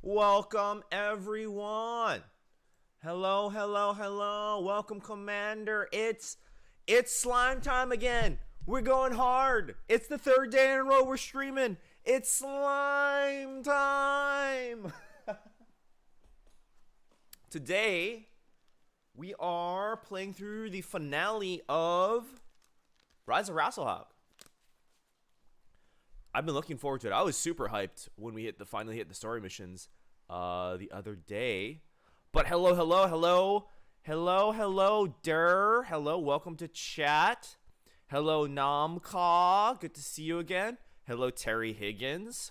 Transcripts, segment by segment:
Welcome, everyone. Hello, hello, hello. Welcome, Commander. It's slime time again. We're going hard. It's the third day in a row we're streaming. It's slime time. Today, we are playing through the finale of Rise of Rasalhauge. I've been looking forward to it. I was super hyped when we finally hit the story missions the other day. But hello, hello, hello. Hello, hello, Der. Hello, welcome to chat. Hello, Namka. Good to see you again. Hello, Terry Higgins.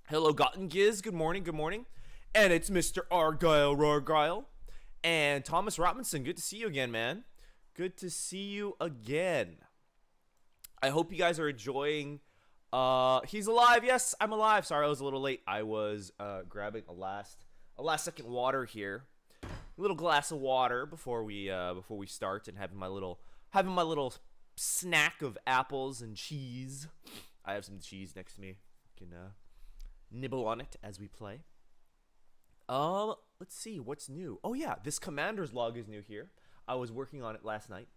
Hello, Gottengiz. Good morning, good morning. And it's Mr. Argyle. And Thomas Robinson. Good to see you again, man. Good to see you again. I hope you guys are enjoying... he's alive. Yes, I'm alive. Sorry, I was a little late. I was grabbing a last second water here, a little glass of water before we start, and having my little snack of apples and cheese. I have some cheese next to me. You can nibble on it as we play. Let's see what's new. Oh yeah, this commander's log is new here. I was working on it last night.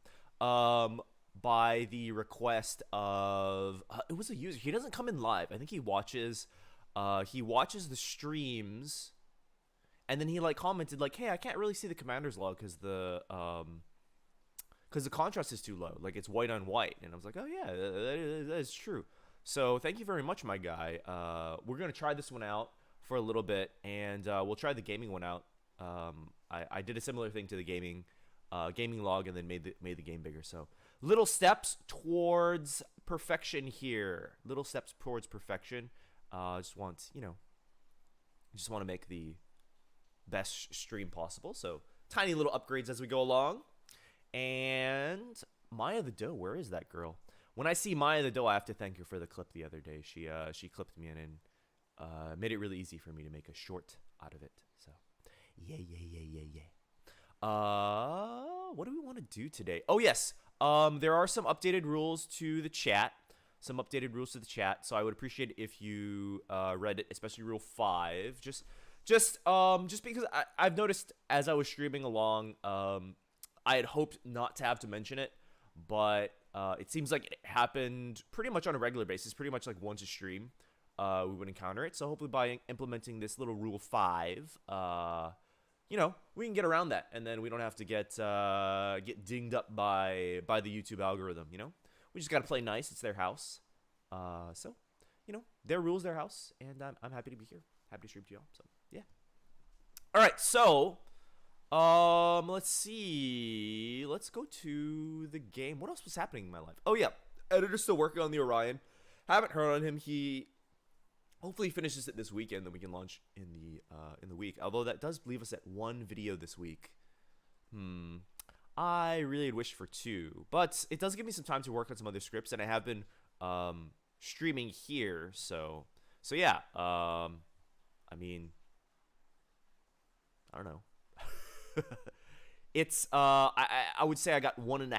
By the request of it was a user. He doesn't come in live. I think he watches the streams, and then he like commented like, hey, I can't really see the commander's log because the contrast is too low, like it's white on white. And I was like, oh yeah, that is true. So thank you very much, my guy. We're gonna try this one out for a little bit, and we'll try the gaming one out. I did a similar thing to the gaming log, and then made the game bigger. So little steps towards perfection here. Little steps towards perfection. Just want to make the best stream possible. So tiny little upgrades as we go along. And Maya the Doe, where is that girl? When I see Maya the Doe, I have to thank her for the clip the other day. She clipped me in and made it really easy for me to make a short out of it. So yeah. What do we want to do today? Oh yes. There are some updated rules to the chat. So I would appreciate it if you read it, especially Rule 5. Just because I've noticed as I was streaming along, I had hoped not to have to mention it, but it seems like it happened pretty much on a regular basis, pretty much like once a stream, we would encounter it. So hopefully by implementing this little Rule 5, we can get around that, and then we don't have to get dinged up by the YouTube algorithm. We just got to play nice. It's their house, so their rules, their house, and I'm happy to be here, happy to stream to y'all. So yeah. All right, so let's see. Let's go to the game. What else was happening in my life? Oh yeah, editor's still working on the Orion. Haven't heard on him. He hopefully finishes it this weekend, then we can launch in the week. Although that does leave us at 1 video this week. I really had wished for 2, but it does give me some time to work on some other scripts, and I have been streaming here. So yeah. I mean, I don't know. It's I would say I got 1.5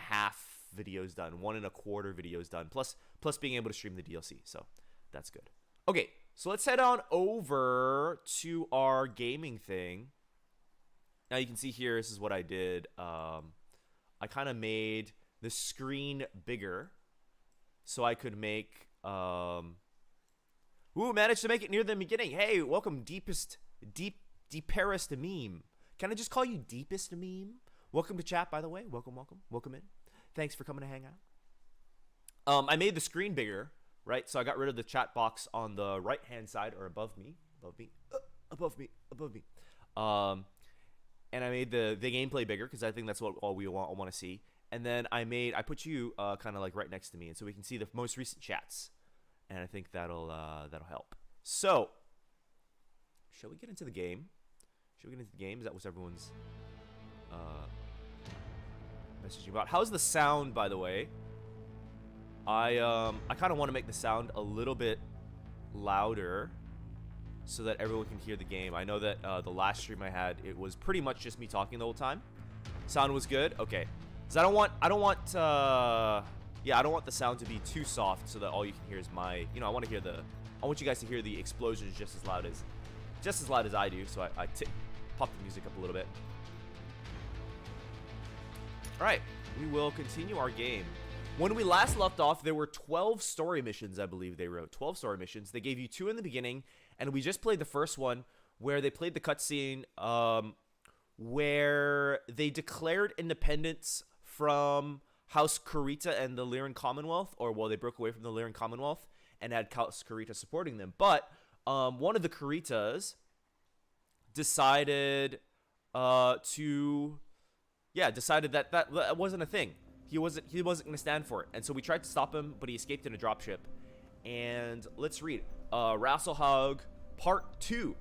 videos done, 1.25 videos done, plus being able to stream the DLC. So that's good. Okay. So let's head on over to our gaming thing. Now you can see here, this is what I did. I kind of made the screen bigger so I could make... managed to make it near the beginning. Hey, welcome, deepest meme. Can I just call you deepest meme? Welcome to chat, by the way. Welcome in. Thanks for coming to hang out. I made the screen bigger. Right, so I got rid of the chat box on the right-hand side, or above me. And I made the gameplay bigger because I think that's what all we want to see. And then I put you kind of like right next to me, and so we can see the most recent chats. And I think that'll help. So, shall we get into the game? Is that what everyone's messaging about? How's the sound, by the way? I kind of want to make the sound a little bit louder so that everyone can hear the game. I know that the last stream I had, it was pretty much just me talking the whole time. Sound was good? Okay. Because I don't want Yeah, I don't want the sound to be too soft so that all you can hear is my, you know, I want you guys to hear the explosions just as loud as I do. So I pop the music up a little bit. All right, we will continue our game. When we last left off, there were 12 story missions, I believe they wrote. 12 story missions. They gave you 2 in the beginning, and we just played the first one where they played the cutscene where they declared independence from House Kurita and the Lyran Commonwealth, or well, they broke away from the Lyran Commonwealth and had House Kurita supporting them. But one of the Kuritas decided decided that wasn't a thing. He wasn't going to stand for it. And so we tried to stop him, but he escaped in a dropship. And let's read Rasalhauge Part 2.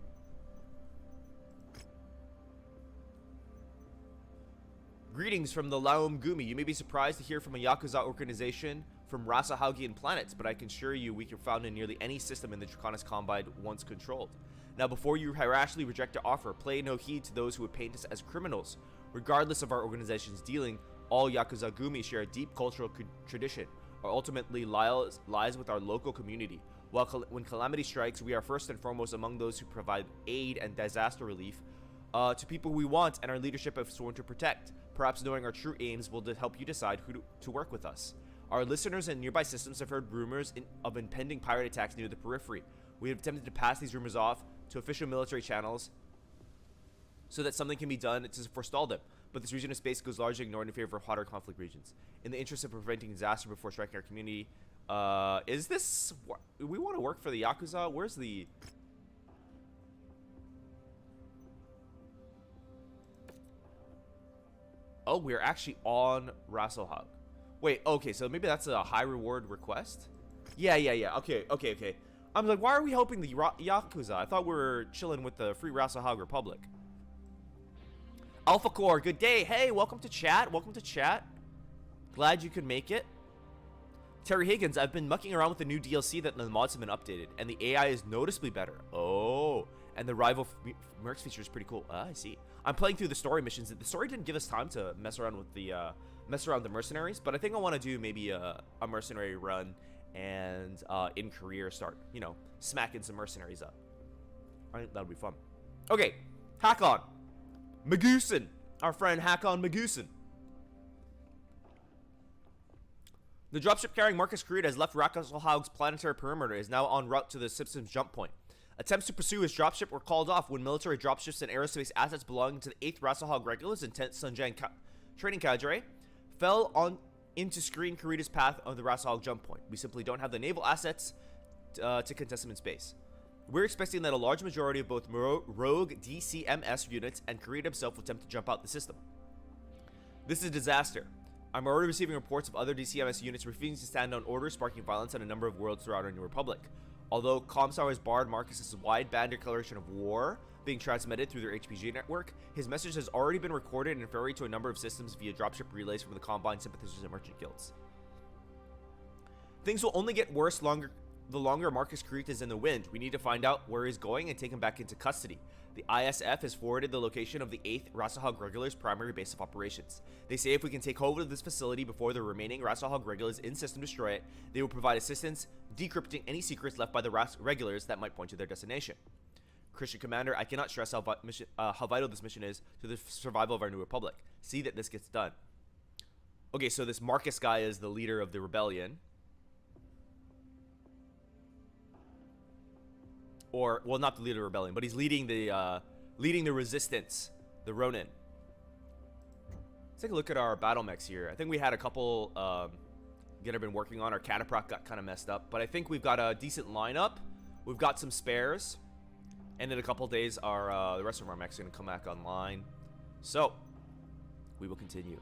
Greetings from the Laum Gumi. You may be surprised to hear from a Yakuza organization from Rasalhaugean planets, but I can assure you we can found in nearly any system in the Draconis Combine once controlled. Now, before you rashly reject our offer, pay no heed to those who would paint us as criminals. Regardless of our organization's dealing, all Yakuza Gumi share a deep cultural tradition. Our ultimately lies with our local community. When calamity strikes, we are first and foremost among those who provide aid and disaster relief to people we want and our leadership have sworn to protect. Perhaps knowing our true aims will help you decide who to work with us. Our listeners in nearby systems have heard rumors of impending pirate attacks near the periphery. We have attempted to pass these rumors off to official military channels so that something can be done to forestall them. But this region of space goes largely ignored in favor of hotter conflict regions. In the interest of preventing disaster before striking our community, is this... we want to work for the Yakuza? Where's the... Oh, we're actually on Rasalhauge. Wait, okay, so maybe that's a high reward request? Yeah. Okay. I'm like, why are we helping the Yakuza? I thought we were chilling with the Free Rasalhauge Republic. Alpha Core, good day. Hey, welcome to chat. Glad you could make it. Terry Higgins, I've been mucking around with the new DLC that the mods have been updated, and the AI is noticeably better. Oh, and the rival Mercs feature is pretty cool. I see. I'm playing through the story missions. The story didn't give us time to mess around with the mercenaries, but I think I want to do maybe a mercenary run and in career start, you know, smacking some mercenaries up. I think that'll be fun. Okay, Hakon Magusin, our friend Hakon Magusin. The dropship carrying Marcus Creed has left Rasalhauge's planetary perimeter and is now en route to the system's jump point. Attempts to pursue his dropship were called off when military dropships and aerospace assets belonging to the 8th Rasalhauge regulars and 10th Sunjang training cadre fell into screen Kurita's path of the Rasalhauge jump point. We simply don't have the naval assets to contest them in space. We're expecting that a large majority of both rogue DCMS units and Kurita himself will attempt to jump out the system. This is a disaster. I'm already receiving reports of other DCMS units refusing to stand on orders, sparking violence on a number of worlds throughout our New Republic. Although Comstar has barred Marcus's wide-band declaration of war being transmitted through their HPG network, his message has already been recorded and ferried to a number of systems via dropship relays from the Combine sympathizers and merchant guilds. Things will only get worse the longer Marcus Creed is in the wind. We need to find out where he's going and take him back into custody. The ISF has forwarded the location of the 8th Rasalhauge regulars' primary base of operations. They say if we can take hold of this facility before the remaining Rasalhauge regulars in system destroy it, they will provide assistance decrypting any secrets left by the regulars that might point to their destination. Christian Commander, I cannot stress how vital this mission is to the survival of our New Republic. See that this gets done. Okay, so this Marcus guy is the leader of the rebellion. Or, well, not the leader of the rebellion, but he's leading the resistance, the Ronin. Let's take a look at our battle mechs here. I think we had a couple that have been working on. Our Cataproc got kind of messed up, but I think we've got a decent lineup. We've got some spares, and in a couple days, the rest of our mechs are going to come back online. So, we will continue.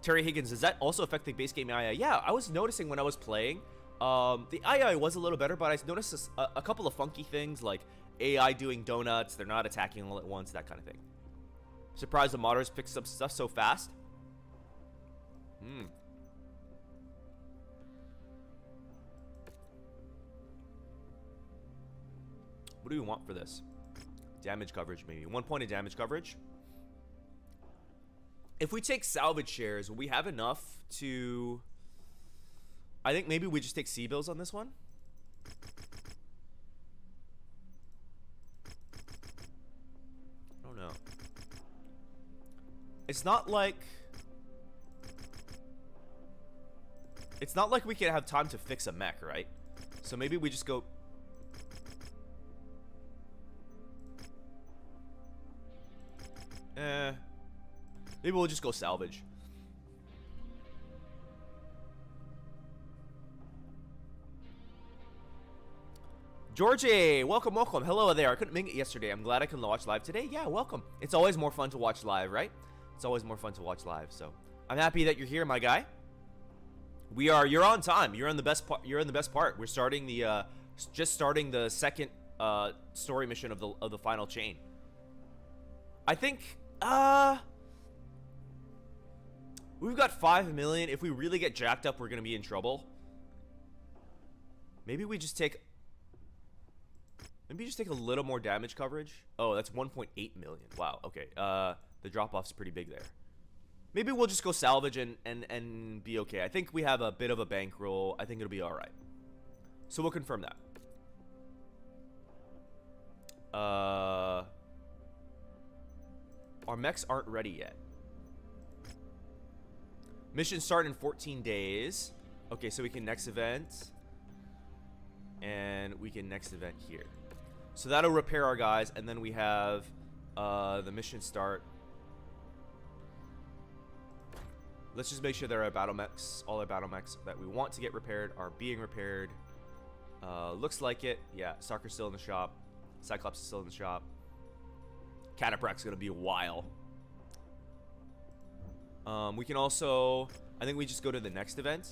Terry Higgins, does that also affect the base game AI? Yeah, I was noticing when I was playing. The AI was a little better, but I noticed a couple of funky things like AI doing donuts, they're not attacking all at once, that kind of thing. Surprised the modders picked up stuff so fast. What do we want for this? Damage coverage, maybe. 1 point of damage coverage. If we take salvage shares, will we have enough to I think maybe we just take C-bills on this one. I don't know. It's not like we can have time to fix a mech, right? So maybe we just go. Maybe we'll just go salvage. Georgie, welcome, welcome. Hello there. I couldn't make it yesterday. I'm glad I can watch live today. Yeah, welcome. It's always more fun to watch live, right? It's always more fun to watch live. So I'm happy that you're here, my guy. You're on time. You're in the best part. You're in the best part. We're starting the just starting the second story mission of the final chain. I think we've got 5 million. If we really get jacked up, we're gonna be in trouble. Maybe we just take. Maybe just take a little more damage coverage. Oh, that's 1.8 million. Wow. Okay. The drop off's pretty big there. Maybe we'll just go salvage and be okay. I think we have a bit of a bankroll. I think it'll be all right. So we'll confirm that. Our mechs aren't ready yet. Mission start in 14 days. Okay, so we can next event. And we can next event here. So that'll repair our guys. And then we have the mission start. Let's just make sure that our battle mechs, all our battle mechs that we want to get repaired are being repaired. Looks like it. Yeah, Stalker's still in the shop. Cyclops is still in the shop. Cataphract's gonna be a while. We can also, I think we just go to the next event.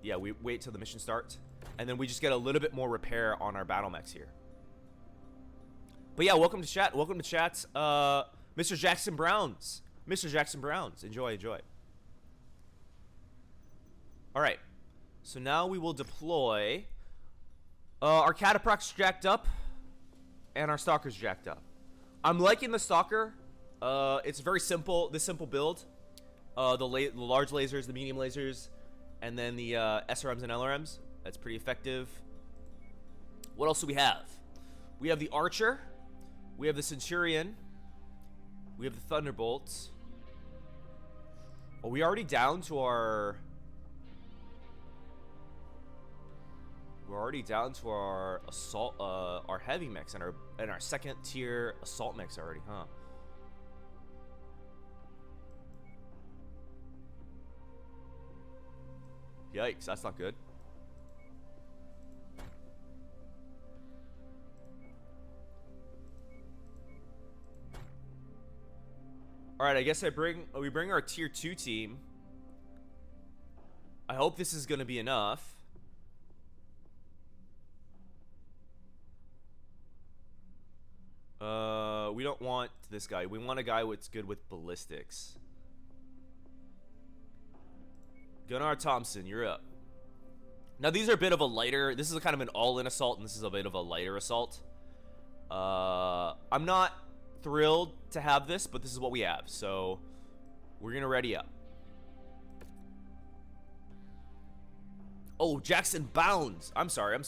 Yeah, we wait till the mission starts. And then we just get a little bit more repair on our battle mechs here. But yeah, welcome to chat. Welcome to chat, Mr. Jackson Browns. Mr. Jackson Browns. Enjoy, enjoy. All right. So now we will deploy. Our Cataphract's jacked up. And our Stalker's jacked up. I'm liking the Stalker. It's very simple. This simple build. The large lasers, the medium lasers, and then the SRMs and LRMs. That's pretty effective. What else do we have? We have the Archer. We have the Centurion. We have the Thunderbolts. Are we already down to our... We're already down to our assault, our heavy mechs and our second tier assault mechs already, huh? Yikes, that's not good. All right, I guess we bring our tier 2 team. I hope this is going to be enough. We don't want this guy. We want a guy that's good with ballistics. Gunnar Thompson, you're up. Now these are a bit of a lighter. This is kind of an all-in assault, and this is a bit of a lighter assault. I'm not thrilled to have this, but this is what we have, so we're gonna ready up. Oh, Jackson Bounds. I'm sorry.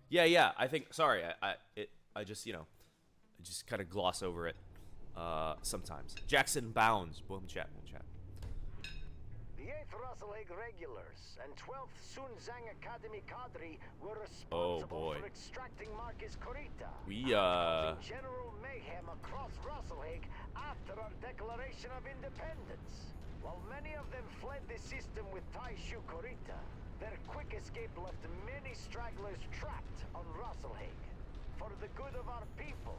Yeah. I think. Sorry. I just, you know, I just kind of gloss over it sometimes. Jackson Bounds. Boom chat. The 8th Rasalhauge regulars and 12th Sunzang Academy cadre were Oh responsible boy. for extracting Marcus Corita. We causing general mayhem across Rasalhauge after our declaration of independence. While many of them fled the system with Taishu Corita, their quick escape left many stragglers trapped on Rasalhauge. For the good of our people,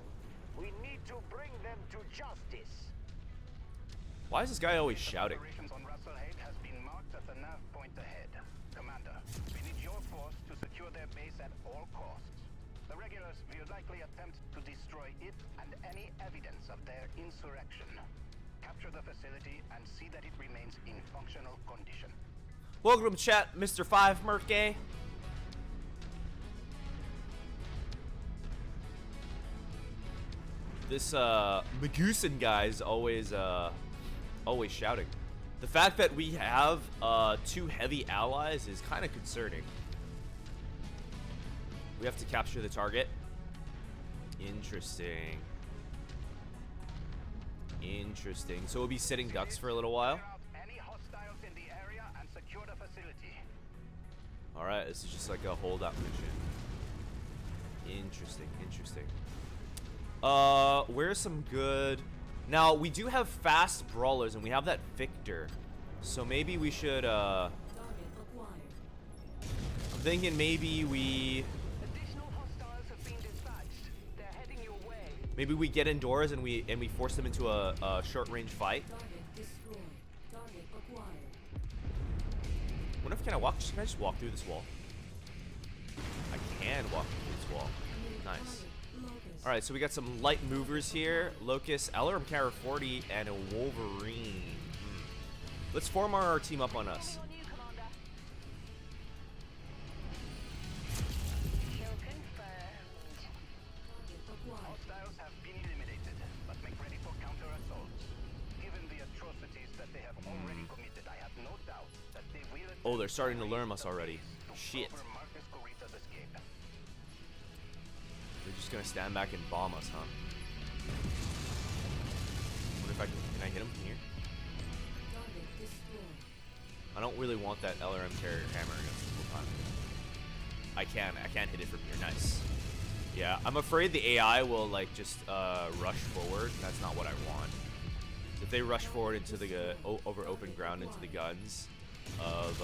we need to bring them to justice. Why is this guy always shouting? Operations on Rasalhauge has been marked as a nav point ahead. Commander, we need your force to secure their base at all costs. The regulars will likely attempt to destroy it and any evidence of their insurrection. Capture the facility and see that it remains in functional condition. Welcome to chat, Mr. 5 Murkay. This Magoosin guy is always shouting. The fact that we have 2 heavy allies is kind of concerning. We have to capture the target. Interesting. Interesting. So we'll be sitting ducks for a little while. Any hostiles in the area and secure the facility. Alright, this is just like a holdout mission. Interesting, interesting. Where's some good... Now, we do have fast brawlers, and we have that Victor. So maybe we should, I'm thinking maybe we... Additional hostiles have been dispatched. They're heading your way. Maybe we get indoors and we force them into a short-range fight. What if can I just walk through this wall? I can walk through this wall. Nice. All right, so we got some light movers here. Locust, LRM carrier 40, and a Wolverine. Let's form our team up on us. On you, Commander. Kill confirmed. Hostiles have been eliminated, but make ready for counter-assaults. Given the atrocities that they have already committed, I have no doubt that they will... Oh, they're starting to learn us already. Shit. They're just gonna stand back and bomb us, huh? What if can I hit him from here? I don't really want that LRM carrier hammer against the full time. I can't hit it from here. Nice. Yeah, I'm afraid the AI will like just rush forward. That's not what I want. If they rush forward into the over open ground into the guns of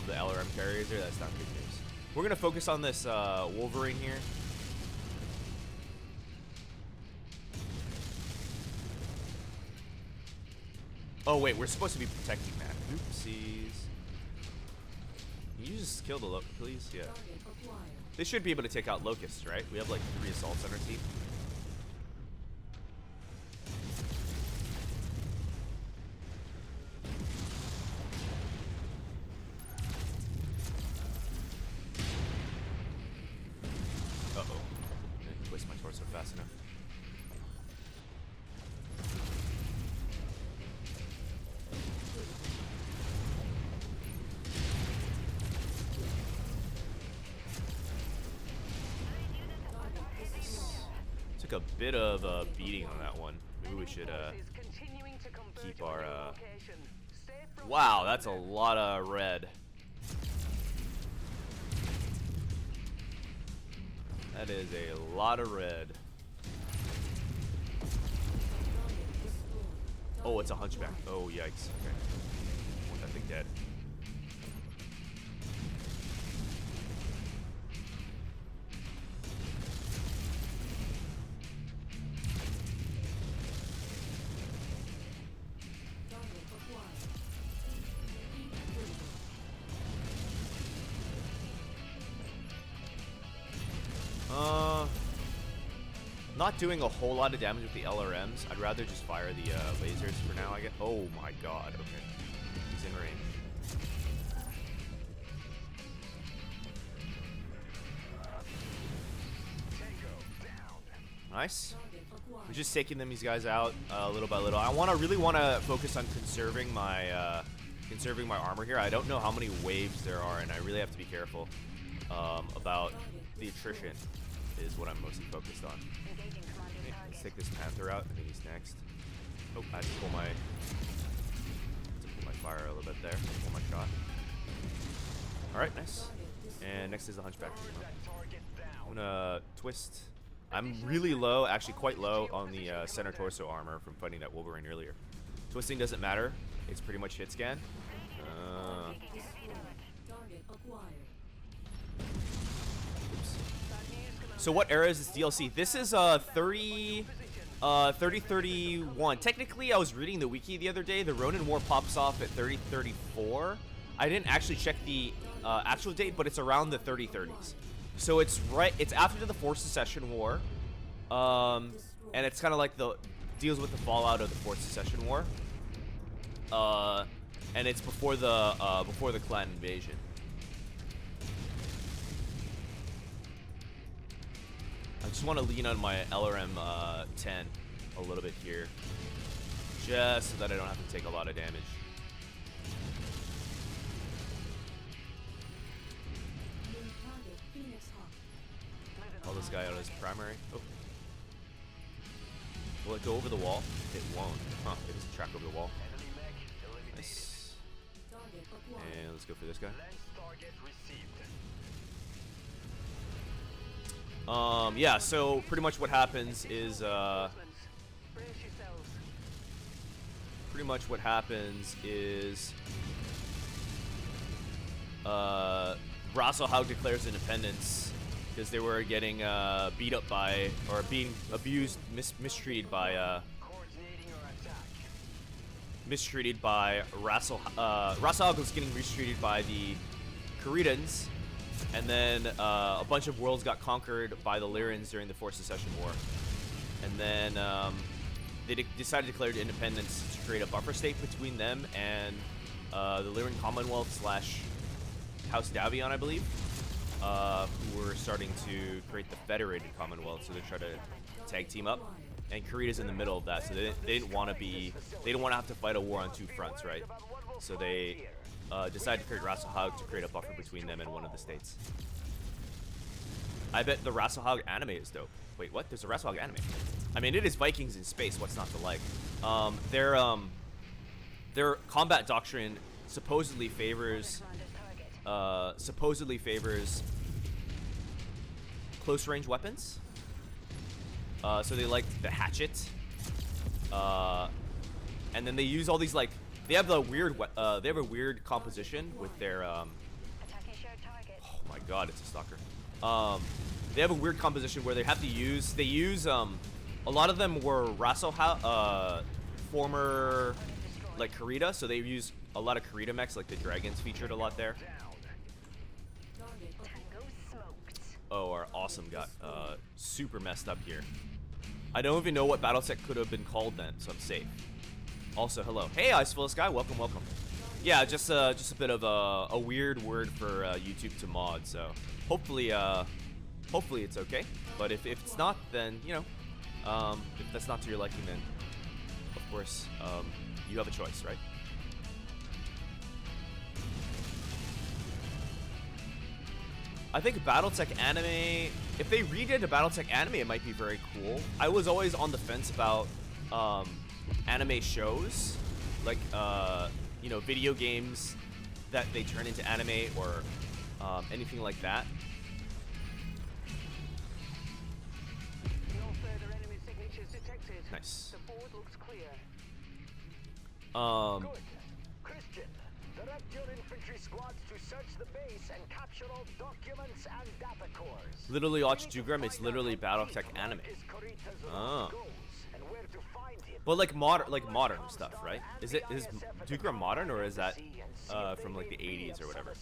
the LRM carriers there, that's not good news. We're gonna focus on this Wolverine here. Oh wait, we're supposed to be protecting that. Oopsies. Can you just kill the Locust, please? Yeah. They should be able to take out Locusts, right? We have like 3 assaults on our team. Uh-oh. Didn't twist my torso fast enough. Took a bit of a beating on that one. Maybe we should keep our wow, that's a lot of red. That is a lot of red. Oh, it's a hunchback. Oh, yikes. Okay. I want that thing dead. Not doing a whole lot of damage with the LRMs. I'd rather just fire the lasers for now, I guess. Oh my god, okay. He's in range. Nice. We're just taking these guys out little by little. I really want to focus on conserving my armor here. I don't know how many waves there are, and I really have to be careful about the attrition. Is what I'm mostly focused on. Okay, let's take this Panther out. I think he's next. Oh, I had to pull my fire a little bit there. Pull my shot. All right, nice. And next is the Hunchback. I'm gonna twist. I'm really low, actually quite low on the center torso armor from fighting that Wolverine earlier. Twisting doesn't matter. It's pretty much hit scan. So what era is this DLC? This is 3031. Technically, I was reading the wiki the other day. The Ronin War pops off at 3034. I didn't actually check the actual date, but it's around the 3030s. So it's after the Fourth Secession War, and it's kind of like deals with the fallout of the Fourth Secession War, and it's before the clan invasion. I just want to lean on my LRM 10 a little bit here. just so that I don't have to take a lot of damage. Call this guy out as primary. Oh. Will it go over the wall? It won't. Huh, it doesn't track over the wall. Nice. And let's go for this guy. Yeah, so pretty much what happens is, Rasalhauge declares independence because they were getting beat up by, or being abused, mistreated by Rasalhauge was getting mistreated by the Caridans, and then a bunch of worlds got conquered by the Lyrans during the Fourth Secession War, and then they decided to declare independence to create a buffer state between them and the Lyran Commonwealth / House Davion, I believe, who were starting to create the Federated Commonwealth, so they tried to tag team up. And Korea's in the middle of that, so they didn't want to have to fight a war on two fronts, right? So they decided to create Rasalhauge to create a buffer between them and one of the states. I bet the Rasalhauge anime is dope. Wait, what? There's a Rasalhauge anime. I mean, it is Vikings in space. What's not to like? Their combat doctrine supposedly favors close range weapons. So they like the hatchet, and then they use all these, like, they have a weird composition with their oh my god, it's a stalker. They have a weird composition where they use a lot of them were former like Karita, so they use a lot of Karita mechs, like the dragons featured a lot there. Oh, our awesome got super messed up here. I don't even know what Battletech could have been called then, so I'm safe. Also, hello. Hey, Icefullest guy, welcome, welcome. Yeah, just a bit of a weird word for YouTube to mod, so hopefully it's okay. But if it's not, then, you know, if that's not to your liking, then of course you have a choice, right? I think Battletech anime, if they redid a Battletech anime, it might be very cool. I was always on the fence about anime shows, like, you know, video games that they turn into anime or anything like that. No further enemy signatures detected. Nice. The board looks clear. Good. Christian, direct your infantry squads to search the base and capture all documents and data cores. Literally watch Dugram, it's literally Battletech anime. Oh. But like modern stuff, right? Is Dugram modern, or is that from like the 80s or whatever?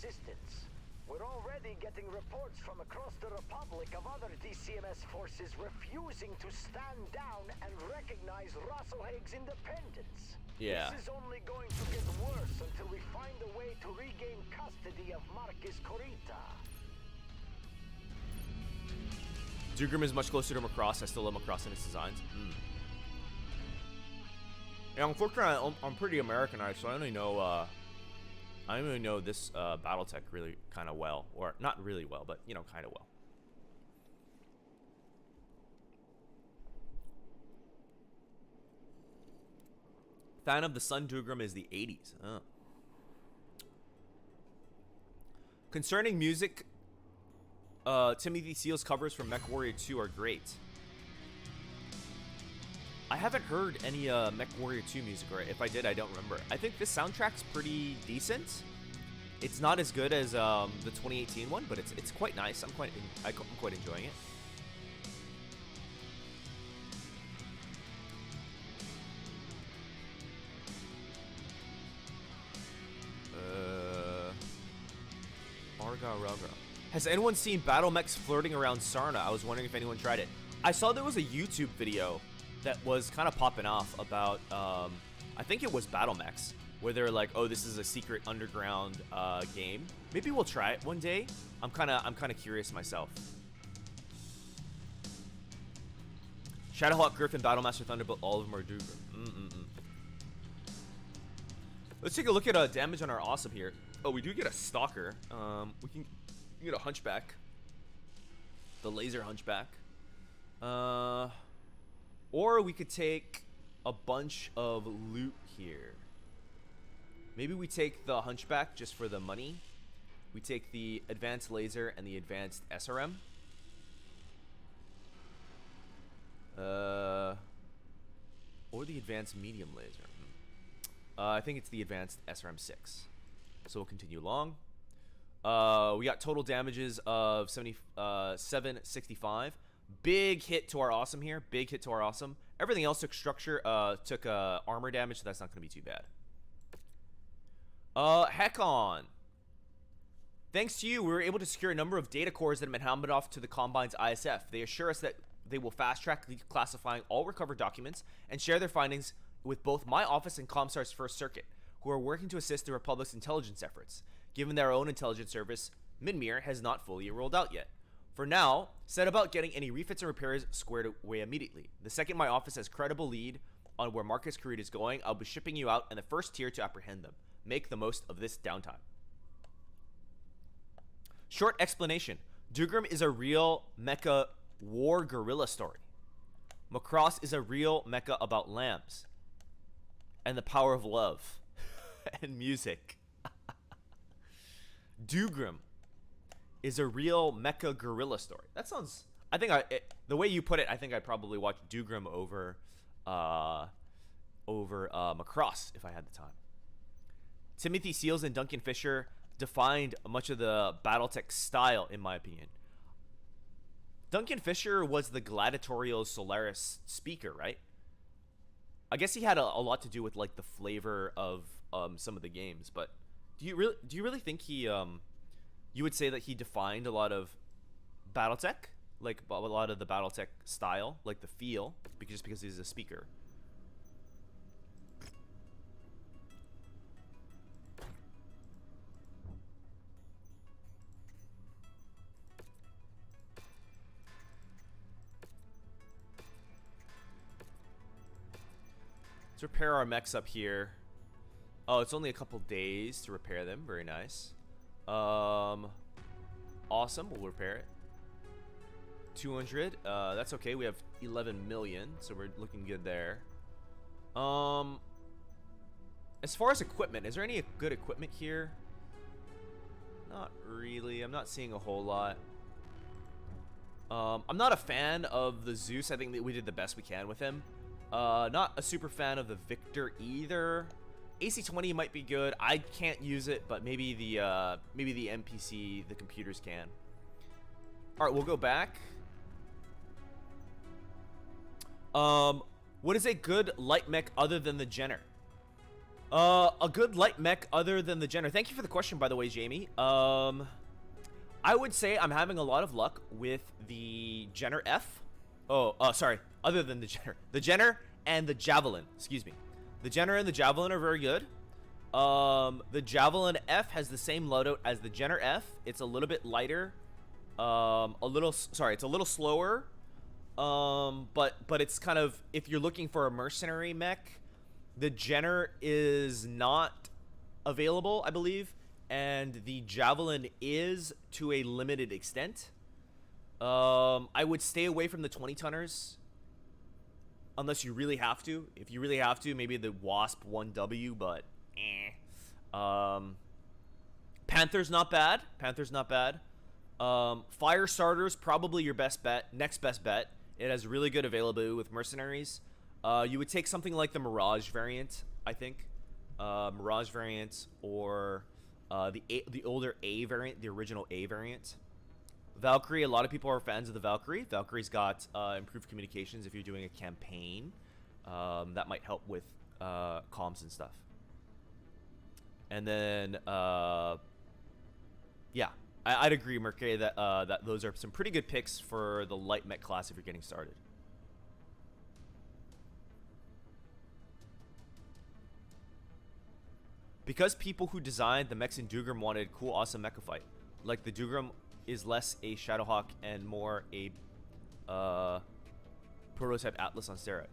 We're already getting reports from across the Republic of other DCMS forces refusing to stand down and recognize Rasalhague's independence. Yeah. This is only going to get worse until we find a way to regain custody of Marcus Corita. Dugram is much closer to Macross. I still love Macross and its designs. Yeah, unfortunately, I'm pretty Americanized, so I only know this Battletech really kind of well, or not really well, but you know, kind of well. Fan of the Sun Dugram is the 80s. Oh. Concerning music, Timothy Seal's covers from Mechwarrior 2 are great. I haven't heard any Mechwarrior 2 music, or if I did, I don't remember. I think this soundtrack's pretty decent. It's not as good as the 2018 one, but it's quite nice. I'm quite enjoying it. Has anyone seen Battle Mechs flirting around Sarna? I was wondering if anyone tried it. I saw there was a YouTube video that was kind of popping off about, I think it was Battle Mechs, where they're like, oh, this is a secret underground game. Maybe we'll try it one day. I'm kind of curious myself. Shadowhawk, Griffin, Battlemaster, Thunderbolt, all of them are Dugram. Let's take a look at damage on our awesome here. Oh, we do get a stalker. We can get a hunchback. The laser hunchback. Or we could take a bunch of loot here. Maybe we take the hunchback just for the money. We take the advanced laser and the advanced SRM. Or the advanced medium laser. I think it's the advanced SRM6. So we'll continue along. We got total damages of 765. Big hit to our awesome here. Big hit to our awesome. Everything else took structure, took armor damage, so that's not going to be too bad. Heck on. Thanks to you, we were able to secure a number of data cores that have been handed off to the Combine's ISF. They assure us that they will fast-track declassifying all recovered documents and share their findings with both my office and Comstar's First Circuit, who are working to assist the Republic's intelligence efforts, given that our own intelligence service, Minmir, has not fully rolled out yet. For now, set about getting any refits and repairs squared away immediately. The second my office has credible lead on where Marcus Creed is going, I'll be shipping you out in the first tier to apprehend them. Make the most of this downtime. Short explanation. Dougram is a real mecha war guerrilla story. Macross is a real mecha about lambs and the power of love and music. Dougram is a real mecha guerrilla story. That sounds... I think the way you put it, I think I'd probably watch Dougram over Macross if I had the time. Timothy Seals and Duncan Fisher defined much of the Battletech style, in my opinion. Duncan Fisher was the gladiatorial Solaris speaker, right? I guess he had a lot to do with like the flavor of some of the games, but do you really think he you would say that he defined a lot of Battletech, like a lot of the Battletech style, like the feel, just because he's a speaker? Let's repair our mechs up here. Oh, it's only a couple days to repair them. Very nice. Awesome. We'll repair it. 200. That's okay. We have 11 million, so we're looking good there. As far as equipment, is there any good equipment here? Not really. I'm not seeing a whole lot. I'm not a fan of the Zeus. I think that we did the best we can with him. Not a super fan of the Victor either. AC-20 might be good. I can't use it, but maybe the NPC, the computers can. All right, we'll go back. What is a good light mech other than the Jenner? A good light mech other than the Jenner. Thank you for the question, by the way, Jamie. I would say I'm having a lot of luck with the Jenner F. Sorry. Other than the Jenner. The Jenner and the Javelin. Excuse me. The Jenner and the Javelin are very good. The Javelin F has the same loadout as the Jenner F. It's a little bit lighter. It's a little slower. But it's kind of, if you're looking for a mercenary mech, the Jenner is not available, I believe, and the Javelin is to a limited extent. I would stay away from the 20-tonners unless you really have to. If you really have to, maybe the Wasp 1W, but Panther's not bad. Fire Starter's probably your best bet, next best bet. It has really good availability with Mercenaries. You would take something like the Mirage variant, I think. Mirage variant, or the older A variant, the original A variant. Valkyrie, a lot of people are fans of the Valkyrie. Valkyrie's got improved communications if you're doing a campaign. That might help with comms and stuff. And then, yeah, I'd agree, Mercury, that that those are some pretty good picks for the light mech class if you're getting started. Because people who designed the mechs in Dougram wanted cool, awesome mecha fight. Like the Dougram is less a Shadowhawk and more a prototype Atlas on steroid.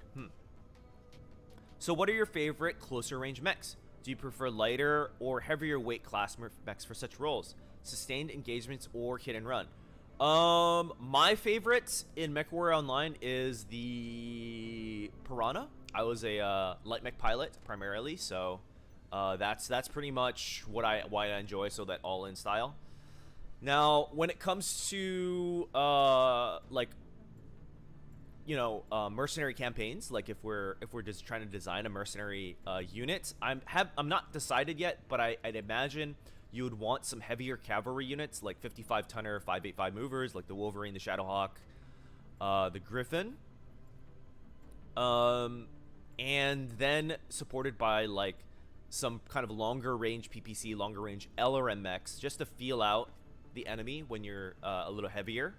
So what are your favorite closer range mechs? Do you prefer lighter or heavier weight class mechs for such roles? Sustained engagements or hit and run? My favorite in Mechwarrior Online is the Piranha. I was a light mech pilot primarily, so that's pretty much why I enjoy, so that all-in style. Now, when it comes to like, you know, mercenary campaigns, like if we're just trying to design a mercenary unit, I'm not decided yet, but I'd imagine you would want some heavier cavalry units like 55 tonner 585 movers, like the Wolverine, the Shadowhawk, the Griffin, and then supported by like some kind of longer range PPC, longer range LRM mechs, just to feel out the enemy when you're a little heavier.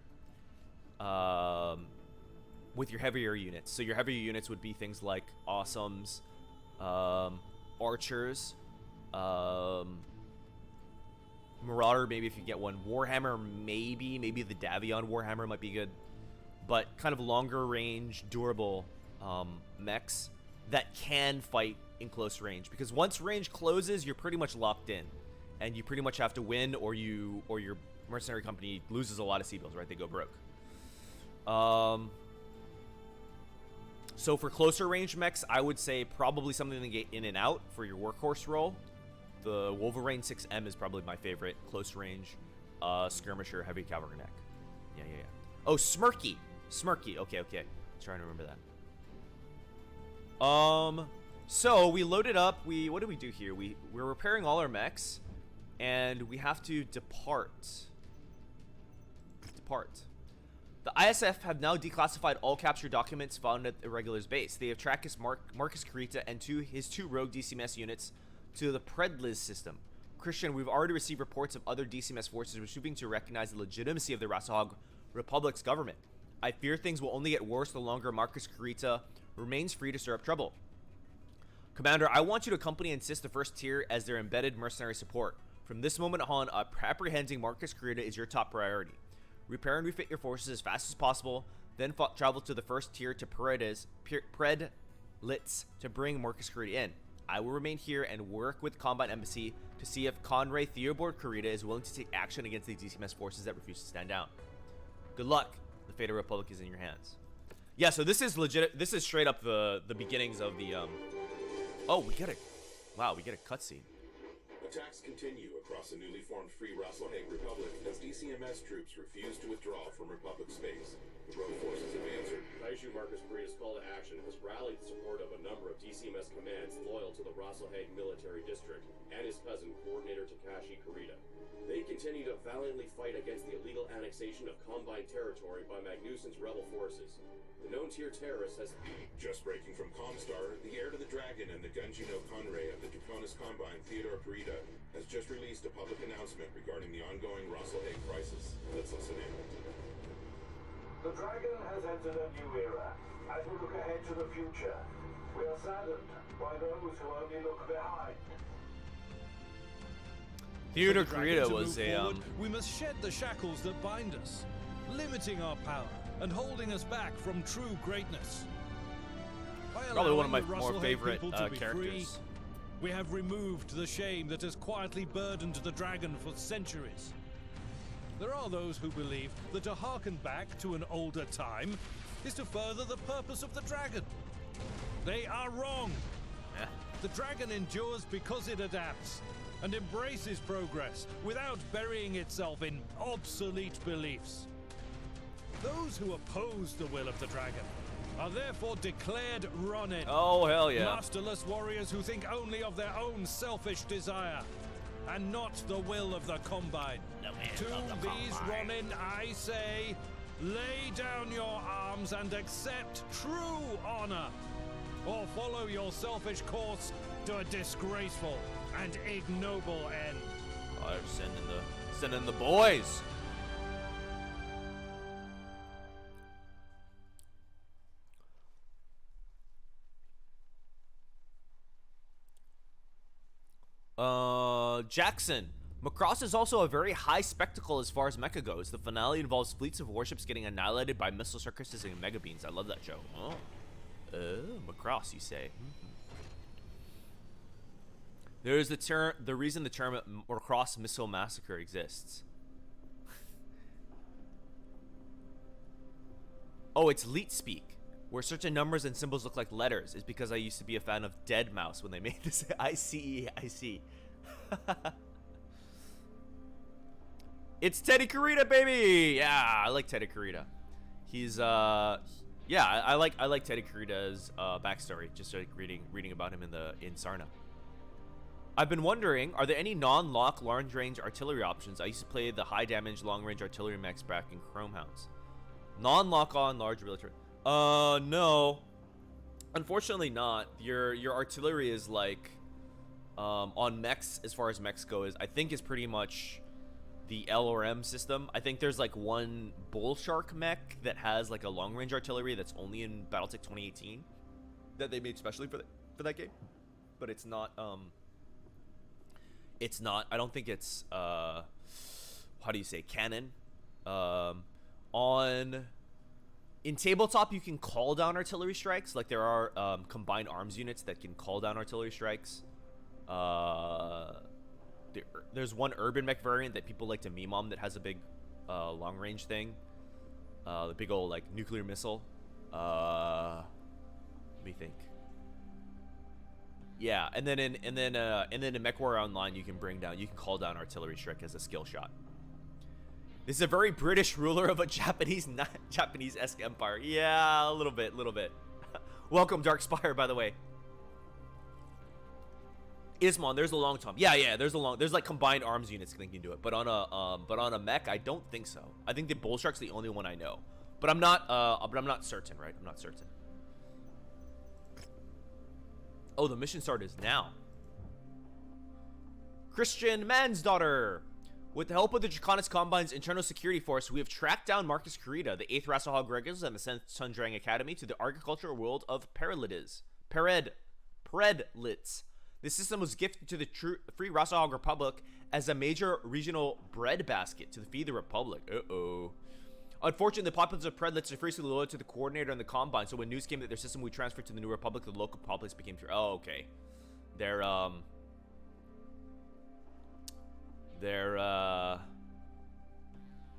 With your heavier units. So your heavier units would be things like Awesomes, Archers, Marauder, maybe if you get one. Warhammer, maybe the Davion Warhammer might be good. But kind of longer range, durable mechs that can fight in close range. Because once range closes, you're pretty much locked in. And you pretty much have to win, or your mercenary company loses a lot of C-bills, right? They go broke. So for closer range mechs, I would say probably something to get in and out for your workhorse role. The Wolverine 6M is probably my favorite close range skirmisher heavy cavalry mech. Yeah. Oh, Smirky. Okay. I'm trying to remember that. So we loaded up. What do we do here? We're repairing all our mechs, and we have to depart. The ISF have now declassified all captured documents found at the Irregular's base. They have tracked Marcus Carita and his two rogue DCMS units to the Predliz system. Christian, we've already received reports of other DCMS forces refusing to recognize the legitimacy of the Rasalhauge Republic's government. I fear things will only get worse the longer Marcus Carita remains free to stir up trouble. Commander, I want you to accompany and assist the first tier as their embedded mercenary support. From this moment on, apprehending Marcus Carita is your top priority. Repair and refit your forces as fast as possible, then travel to the first tier to Predlitz to bring Marcus Carita in. I will remain here and work with Combine Embassy to see if Conray Theobald Carita is willing to take action against the DCMS forces that refuse to stand down. Good luck. The fate of the Republic is in your hands. Yeah, so this is legit. This is straight up the beginnings of the Oh, we get a cutscene. Attacks continue across the newly formed Free Rasalhauge Republic as DCMS troops refuse to withdraw from Republic space. The rogue forces have answered. Taishu Marcus Carita's call to action has rallied the support of a number of DCMS commands loyal to the Rasalhauge military district and his cousin, Coordinator Takashi Carita. They continue to valiantly fight against the illegal annexation of Combine territory by Magnuson's rebel forces. The known tier terrorist has... Just breaking from Comstar, the heir to the Dragon and the Gunjino Conray of the Draconis Combine, Theodore Carita, has just released a public announcement regarding the ongoing Rasalhauge crisis. Let's listen in. The Dragon has entered a new era. As we look ahead to the future, we are saddened by those who only look behind. Theodore Carita was a we must shed the shackles that bind us, limiting our power and holding us back from true greatness. Probably one of my more favorite characters. We have removed the shame that has quietly burdened the Dragon for centuries. There are those who believe that to harken back to an older time is to further the purpose of the Dragon. They are wrong. The Dragon endures because it adapts and embraces progress without burying itself in obsolete beliefs. Those who oppose the will of the Dragon are therefore declared Ronin. Oh, hell yeah. Masterless warriors who think only of their own selfish desire and not the will of the Combine. To these Ronin, I say, lay down your arms and accept true honor, or follow your selfish course to a disgraceful and ignoble end. Oh, they're sending the boys. Jackson. Macross is also a very high spectacle as far as mecha goes. The finale involves fleets of warships getting annihilated by missile circuses and mega beams. I love that show. Oh, Macross, you say? There's the reason the term or cross missile massacre exists. Oh, it's leet speak, where certain numbers and symbols look like letters. Is because I used to be a fan of Dead Mouse when they made this. I see. It's Teddy Kurita, baby. Yeah, I like Teddy Kurita. He's yeah, I like Teddy Kurita's backstory. Just like reading about him in Sarna. I've been wondering, are there any non-lock long-range artillery options? I used to play the high-damage long-range artillery mechs back in Chrome Hounds. Non-lock-on large military. No. Unfortunately not. Your artillery is like on mechs, as far as mechs go, I think is pretty much the L or M system. I think there's like one Bull Shark mech that has like a long-range artillery that's only in Battletech 2018 that they made specially for that game. But it's not I don't think it's how do you say, canon. In tabletop you can call down artillery strikes. Like there are combined arms units that can call down artillery strikes. There's one urban mech variant that people like to meme on that has a big long range thing. The big old like nuclear missile. Let me think. Yeah, and then in Mechwarrior Online you can call down artillery strike as a skill shot. This is a very British ruler of a Japanese-esque empire. Yeah, a little bit. Welcome, Darkspire, by the way. Ismon, there's a long time. Yeah, there's like combined arms units that can do it. But on a mech, I don't think so. I think the Bull Shark's the only one I know. But I'm not certain, right? I'm not certain. Oh, the mission start is now. Christian Mansdaughter. With the help of the Draconis Combine's internal security force, we have tracked down Marcus Kurita, the 8th Rasalhauge regulars and the Sundrang Academy to the agricultural world of Peredlitz. This system was gifted to the Free Rasalhauge Republic as a major regional bread basket to feed the Republic. Unfortunately, the populace of Peredlitz are fiercely loyal to the coordinator and the Combine, so when news came that their system would be transferred to the New Republic, the local populace became fear. Oh, okay. They're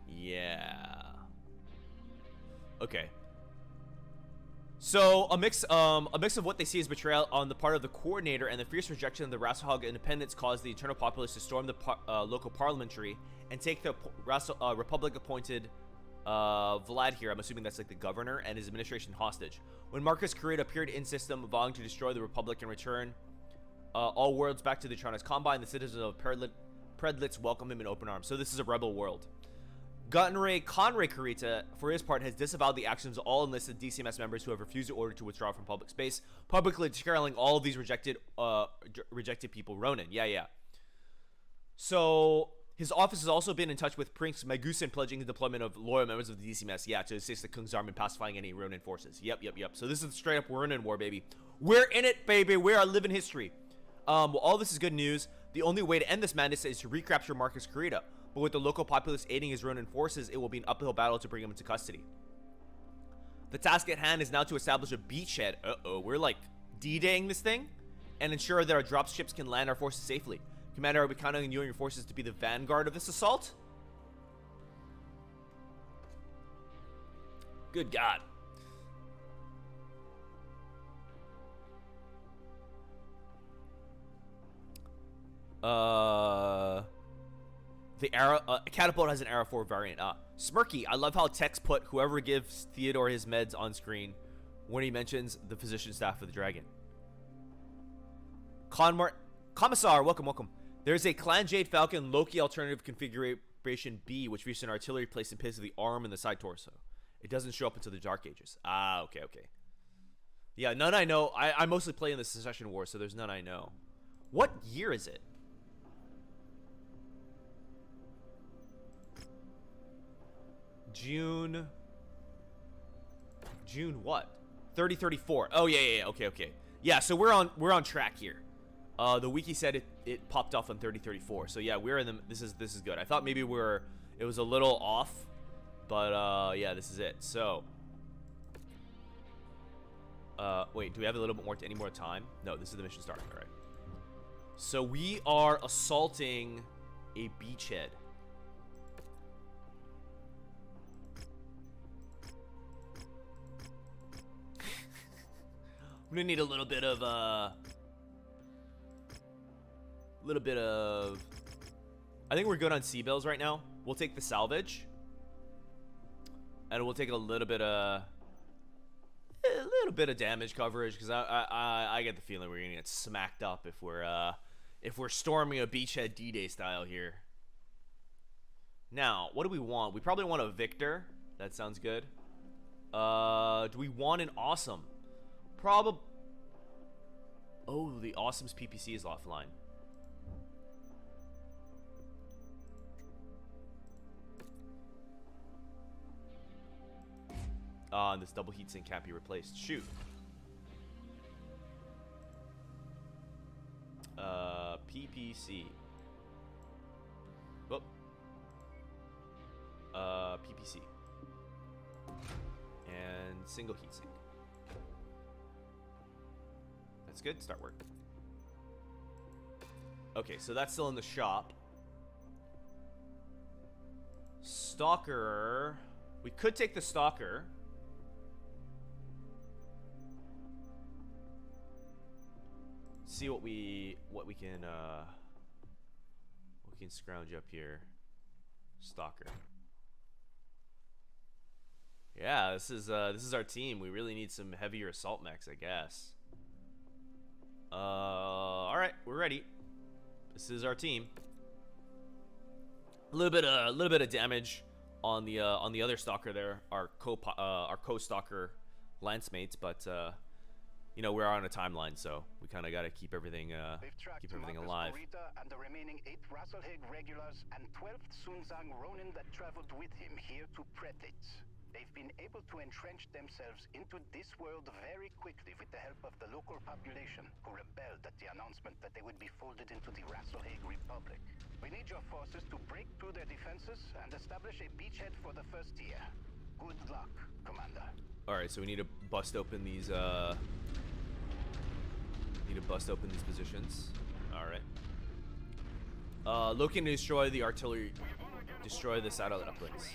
yeah. Okay. So a mix of what they see as betrayal on the part of the coordinator and the fierce rejection of the Rasalhauge independence caused the internal populace to storm the local parliamentary and take the Republic appointed Vlad here, I'm assuming that's like the governor, and his administration hostage. When Marcus Kurita appeared in system, vowing to destroy the Republic and return all worlds back to the Draconis Combine, the citizens of Peredlitz welcome him in open arms. So this is a rebel world. Gunray Conray Kurita, for his part, has disavowed the actions of all enlisted DCMS members who have refused the order to withdraw from public space, publicly declaring all of these rejected people Ronin. Yeah. So his office has also been in touch with Prince Magusin, pledging the deployment of loyal members of the DCMS, to assist the Kung's army in pacifying any Ronin forces. Yep. So this is straight up Ronin War, baby. We're in it, baby. We are living history. Well, all this is good news. The only way to end this madness is to recapture Marcus Kurita. But with the local populace aiding his Ronin forces, it will be an uphill battle to bring him into custody. The task at hand is now to establish a beachhead. We're like D-Daying this thing? And ensure that our dropships can land our forces safely. Commander, are we counting on you and your forces to be the vanguard of this assault? Good God. The arrow catapult has an arrow 4 variant. Smirky, I love how Tex put whoever gives Theodore his meds on screen when he mentions the physician staff of the dragon. Commissar, welcome. There's a Clan Jade Falcon Loki alternative configuration B, which features an artillery placed in place of the arm and the side torso. It doesn't show up until the Dark Ages. Okay. Yeah, none I know. I mostly play in the Secession War, so there's none I know. What year is it? June what? 3034. Oh yeah. Okay. Yeah, so we're on track here. The wiki said it popped off on 3034. So yeah, we're in the this is good. I thought maybe it was a little off, but yeah, this is it. So wait, do we have a little bit more any more time? No, this is the mission start. All right. So we are assaulting a beachhead. I'm gonna need a little bit of I think we're good on seabells right now. We'll take the salvage, and we'll take a little bit of damage coverage, because I get the feeling we're gonna get smacked up if we're storming a beachhead D-Day style here. Now, what do we want? We probably want a victor. That sounds good. Do we want an awesome? Probably. Oh, the awesome's PPC is offline. And this double heatsink can't be replaced. Shoot. PPC. Oh. PPC. And single heatsink. That's good. Start work. Okay, so that's still in the shop. Stalker. We could take the Stalker. See what we can scrounge up here. Stalker. Yeah, this is our team. We really need some heavier assault mechs, I guess. All right, we're ready. This is our team. A little bit of damage on the other Stalker there, our co-Stalker lance mates, but you know, we're on a timeline, so we kind of got to keep everything alive. And the remaining 8 Rasalhage regulars and 12th Sunzang Ronin that traveled with him here to Pretit. They've been able to entrench themselves into this world very quickly with the help of the local population, who rebelled at the announcement that they would be folded into the Rasalhage Republic. We need your forces to break through their defenses and establish a beachhead for the first tier. Good luck, Commander. All right, so we need to bust open these. Positions. All right. Looking to destroy the artillery. Destroy the satellite uplinks.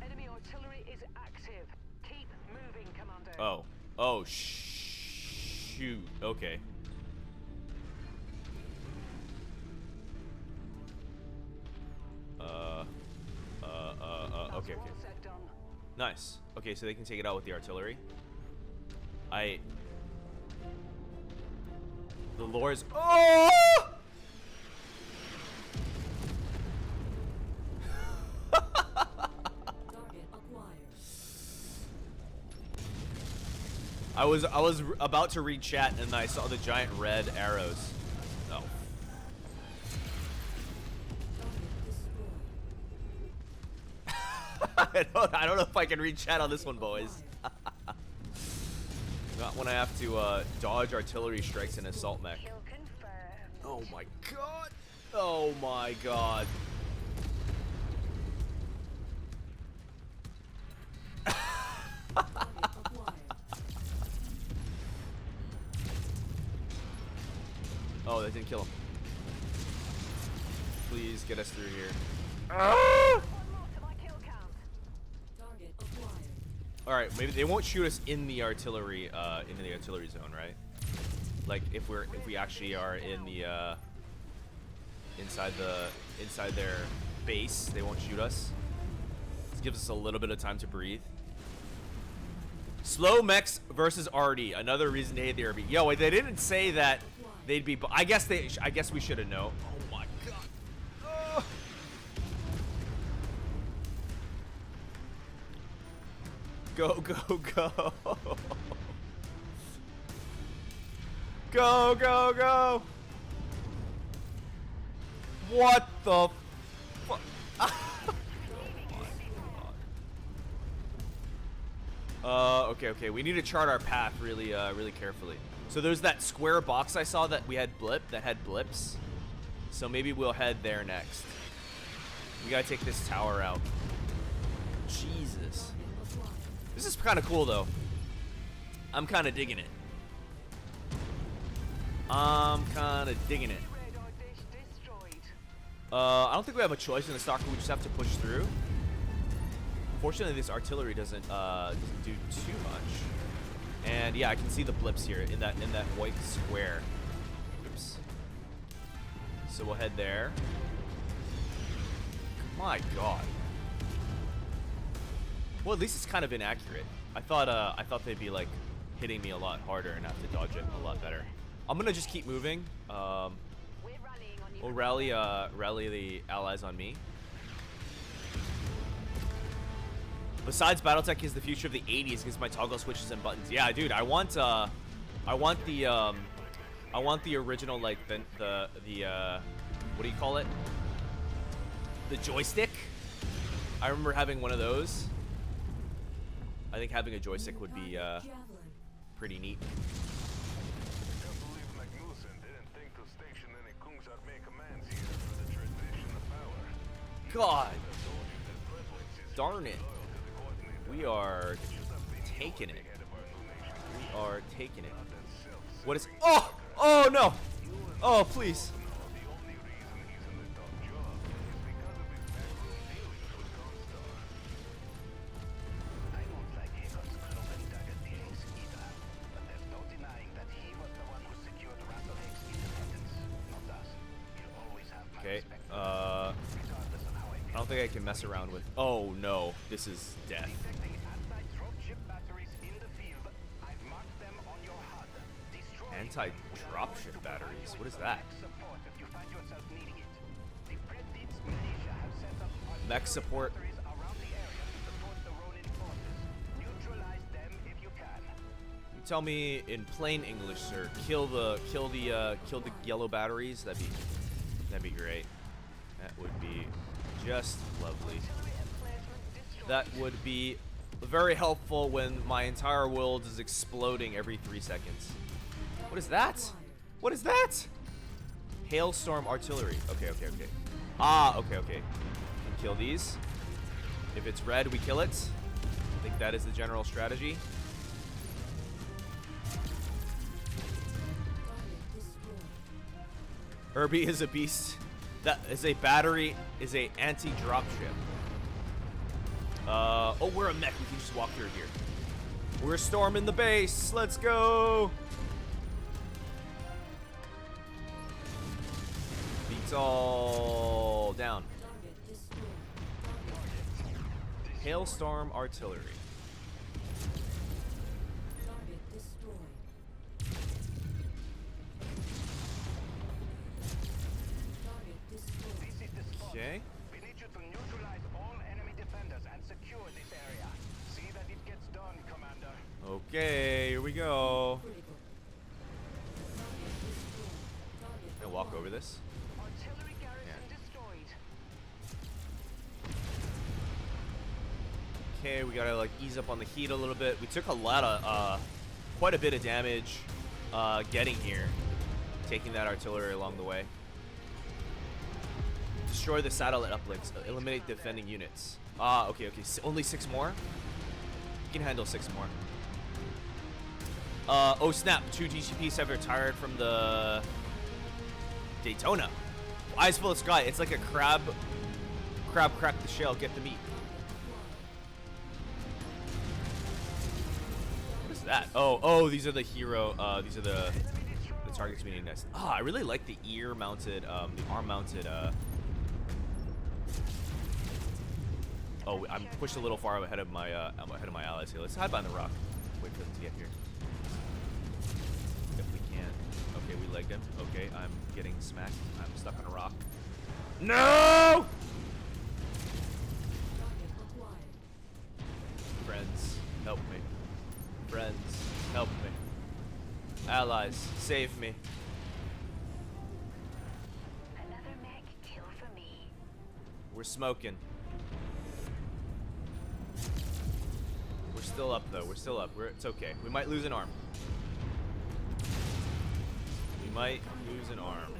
Enemy artillery is active. Keep moving, Commander. Oh, shoot. Okay. Okay. Nice. Okay, so they can take it out with the artillery. The lores. Oh! I was about to read chat and I saw the giant red arrows. Oh. I don't know if I can read chat on this one, boys. Not when I have to dodge artillery strikes and assault mech. Oh my god! Oh my god! Oh, that didn't kill him. Please get us through here. Ah! All right, maybe they won't shoot us in the artillery, into the artillery zone, right? Like if we actually are in the inside their base, they won't shoot us. This gives us a little bit of time to breathe. Slow mechs versus RD. Another reason to hate the RB. Yo, wait, they didn't say that they'd be. I guess we should have known. Oh my god. Ugh. Go, go, go. Go, go, go. What the fuck? Okay. We need to chart our path really carefully. So there's that square box I saw that had blips. So maybe we'll head there next. We gotta take this tower out. Jesus. This is kind of cool though. I'm kind of digging it. I'm kind of digging it. Radar dish destroyed. I don't think we have a choice in the stalker. We just have to push through. Fortunately, this artillery doesn't do too much. And yeah, I can see the blips here in that white square. Oops. So we'll head there. My God. Well, at least it's kind of inaccurate. I thought they'd be like hitting me a lot harder and have to dodge it a lot better. I'm gonna just keep moving. We're rallying on you. We'll rally the allies on me. Besides, BattleTech is the future of the 80s against my toggle switches and buttons. Yeah, dude, I want the original, like the what do you call it? The joystick. I remember having one of those. I think having a joystick would be pretty neat. God darn it. We are taking it. We are taking it. What is... Oh! Oh, no! Oh, please. Okay, I don't think I can mess around with... Oh, no. This is death. Anti-dropship batteries? What is that? Mech support. You tell me in plain English, sir. Kill the yellow batteries. That'd be great. That would be just lovely. That would be very helpful when my entire world is exploding every 3 seconds. What is that? What is that? Hailstorm artillery. Okay. Ah, okay. Can kill these. If it's red, we kill it. I think that is the general strategy. Herbie is a beast. That is a battery, is a anti-dropship. Oh, we're a mech. We can just walk through here. We're storming the base. Let's go. Beats all down. Hailstorm artillery. Okay. We need you to neutralize all enemy defenders and secure this area. See that it gets done, Commander. Okay, here we go. Gonna walk over this. Artillery garrison destroyed. Okay, we gotta like ease up on the heat a little bit. We took a lot of, quite a bit of damage, getting here, taking that artillery along the way. Destroy the satellite uplinks. Eliminate defending units. Ah, okay. Only 6 more? You can handle 6 more. Oh snap. 2 DGPs have retired from the Daytona. Eyes full of sky. It's like a crab. Crab crack the shell. Get the meat. What is that? Oh, these are the hero. These are the targets we need next. Ah, I really like the ear-mounted, the arm-mounted, Oh, I'm pushed a little far ahead of my allies here. Let's hide behind the rock. Wait for them to get here. If we can. Okay, we legged him. Okay, I'm getting smacked. I'm stuck on a rock. No! Friends, help me. Friends, help me. Allies, save me. Another mech kill for me. We're smoking. We're still up though. We're still up. It's okay. We might lose an arm. We might lose an arm.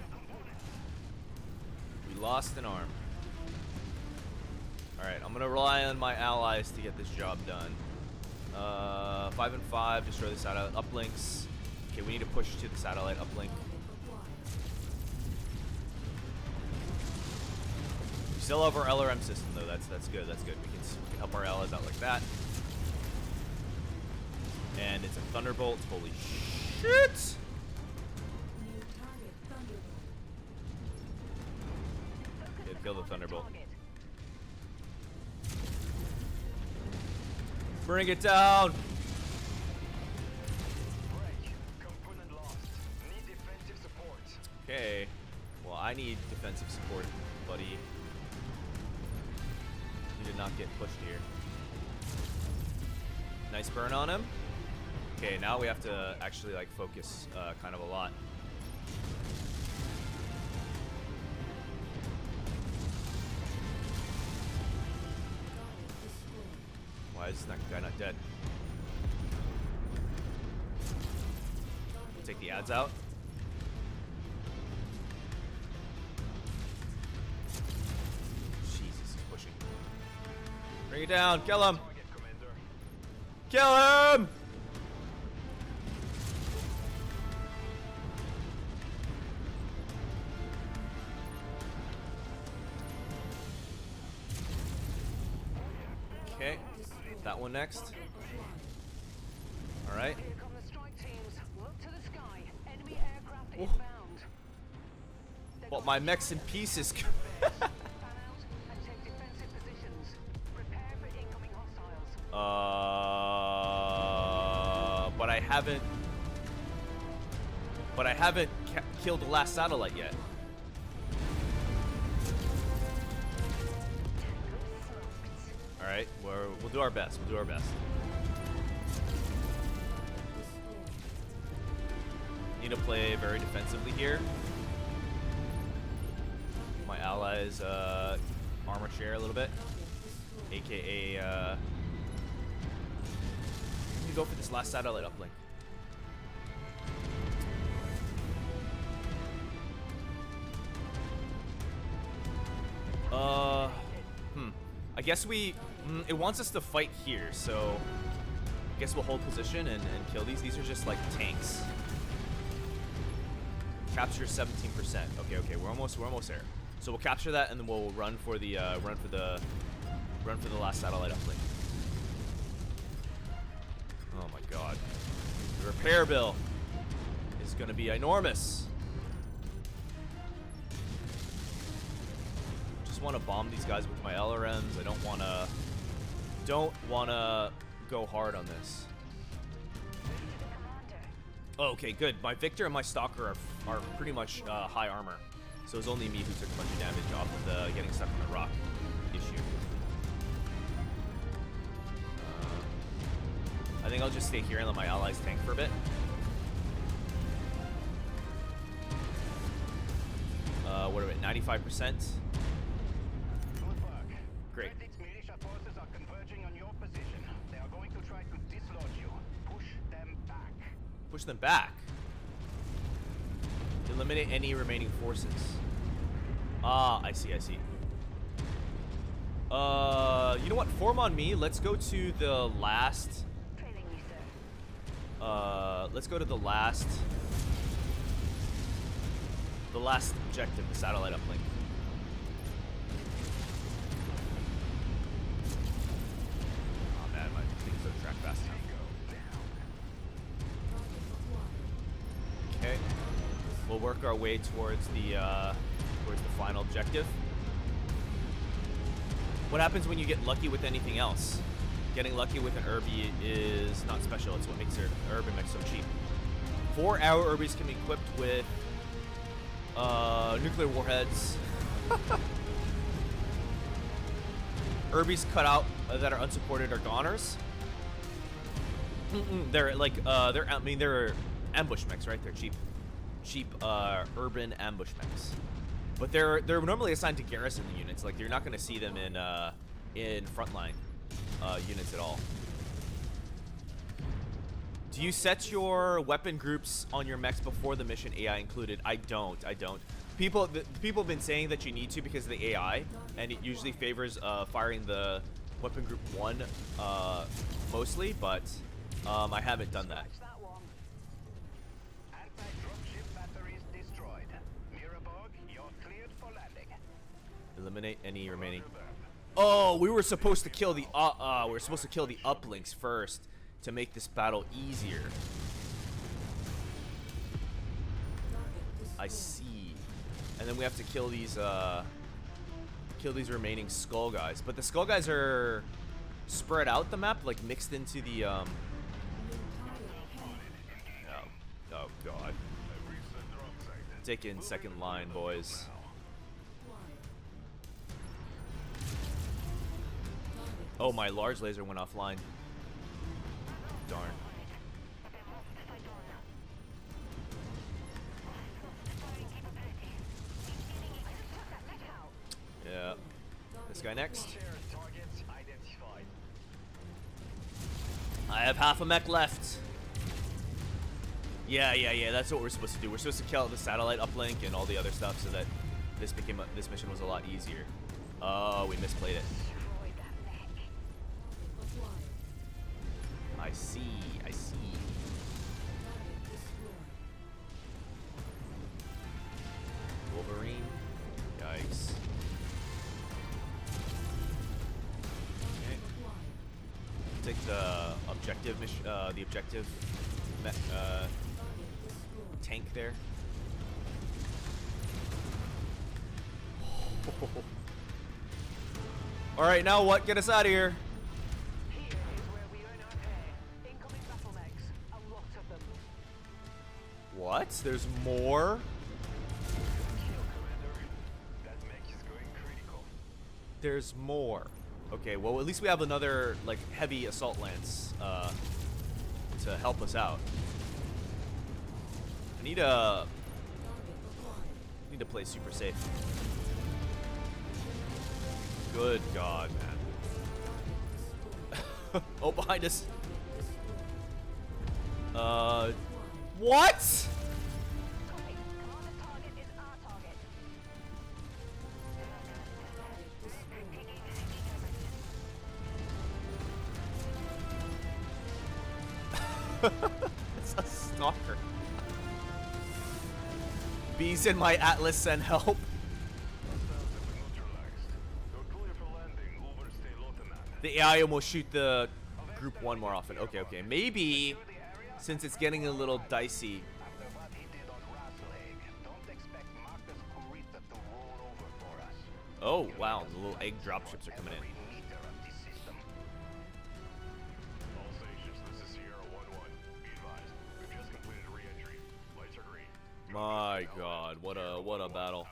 We lost an arm. All right, I'm gonna rely on my allies to get this job done. 5 and 5. Destroy the satellite uplinks. Okay, we need to push to the satellite uplink. still have our LRM system though. That's good. That's good. We can help our allies out like that. And it's a thunderbolt. Holy shit! Yeah, kill the thunderbolt. Bring it down. Okay. Well, I need defensive support, buddy. He did not get pushed here. Nice burn on him. Okay, now we have to actually like focus kind of a lot. Why is that guy not dead? Take the ads out. Jesus, he's pushing. Bring it down. Kill him. Kill him. Okay, that one next. All right. Here come the strike teams. Look to the sky. Enemy aircraft Oh. inbound. Well, my mech's in pieces. Fan out and take defensive positions. Prepare for incoming hostiles. But I haven't killed the last satellite yet. All right, we'll do our best. We'll do our best. Need to play very defensively here. My allies armor share a little bit, aka let me go for this last satellite uplink. I guess it wants us to fight here, so I guess we'll hold position and kill these. These are just like tanks. Capture 17%. Okay, we're almost there. So we'll capture that and then we'll run for the last satellite uplink. Oh my god. The repair bill is gonna be enormous. Just want to bomb these guys with my LRMs. I don't wanna go hard on this. Okay, good. My Victor and my Stalker are pretty much high armor, so it's only me who took a bunch of damage off of the getting stuck in the rock issue. I think I'll just stay here and let my allies tank for a bit. What are we at? 95%. Great. Reddit's militia forces are converging on your position. They are going to try to dislodge you. Push them back. Push them back. Eliminate any remaining forces. Ah, I see. You know what? Form on me. Let's go to the last. Trailing you, sir. Let's go to the last objective, the satellite uplink. Oh man, my things don't track fast enough. Okay, we'll work our way towards the final objective. What happens when you get lucky with anything else? Getting lucky with an Irby is not special. It's what makes your urban mech so cheap. 4-hour Urbys can be equipped with nuclear warheads. Urbys cut out that are unsupported are goners. They're like they're ambush mechs, right? They're cheap urban ambush mechs. But they're normally assigned to garrison units. Like you're not going to see them in frontline units at all. Do you set your weapon groups on your mechs before the mission, AI included? I don't. People have been saying that you need to because of the AI, and it usually favors firing the weapon group 1 mostly, but I haven't done that. Eliminate any remaining. Oh, we were supposed to kill the uplinks first to make this battle easier. I see. And then we have to kill these remaining skull guys. But the skull guys are spread out the map, like mixed into the Oh god. Taking second line, boys. Oh, my large laser went offline. Darn. Yeah. This guy next. I have half a mech left. Yeah. That's what we're supposed to do. We're supposed to kill the satellite uplink and all the other stuff so that this mission was a lot easier. Oh, we misplayed it. I see. Wolverine. Yikes. Okay. Take the objective mission. The objective tank there. All right, now what? Get us out of here. Here is where we earn our pay. Incoming battle mechs. A lot of them. What? There's more? There's more. Okay, well, at least we have another, like, heavy assault lance to help us out. I need to play super safe. Good God, man. Oh, behind us. What? Copy. Commander target is our target. It's a stalker. Bees in my Atlas send help. The AI almost shoot the group one more often. Okay. Maybe since it's getting a little dicey. After what he did on Rasalhauge, don't expect Marcus Kurita to roll over for us. Oh wow, the little egg dropships are coming in. Every meter of this system. All stations, this is Sierra 1-1. Be advised, we've just completed a re-entry. Lights are green. My God, what a battle.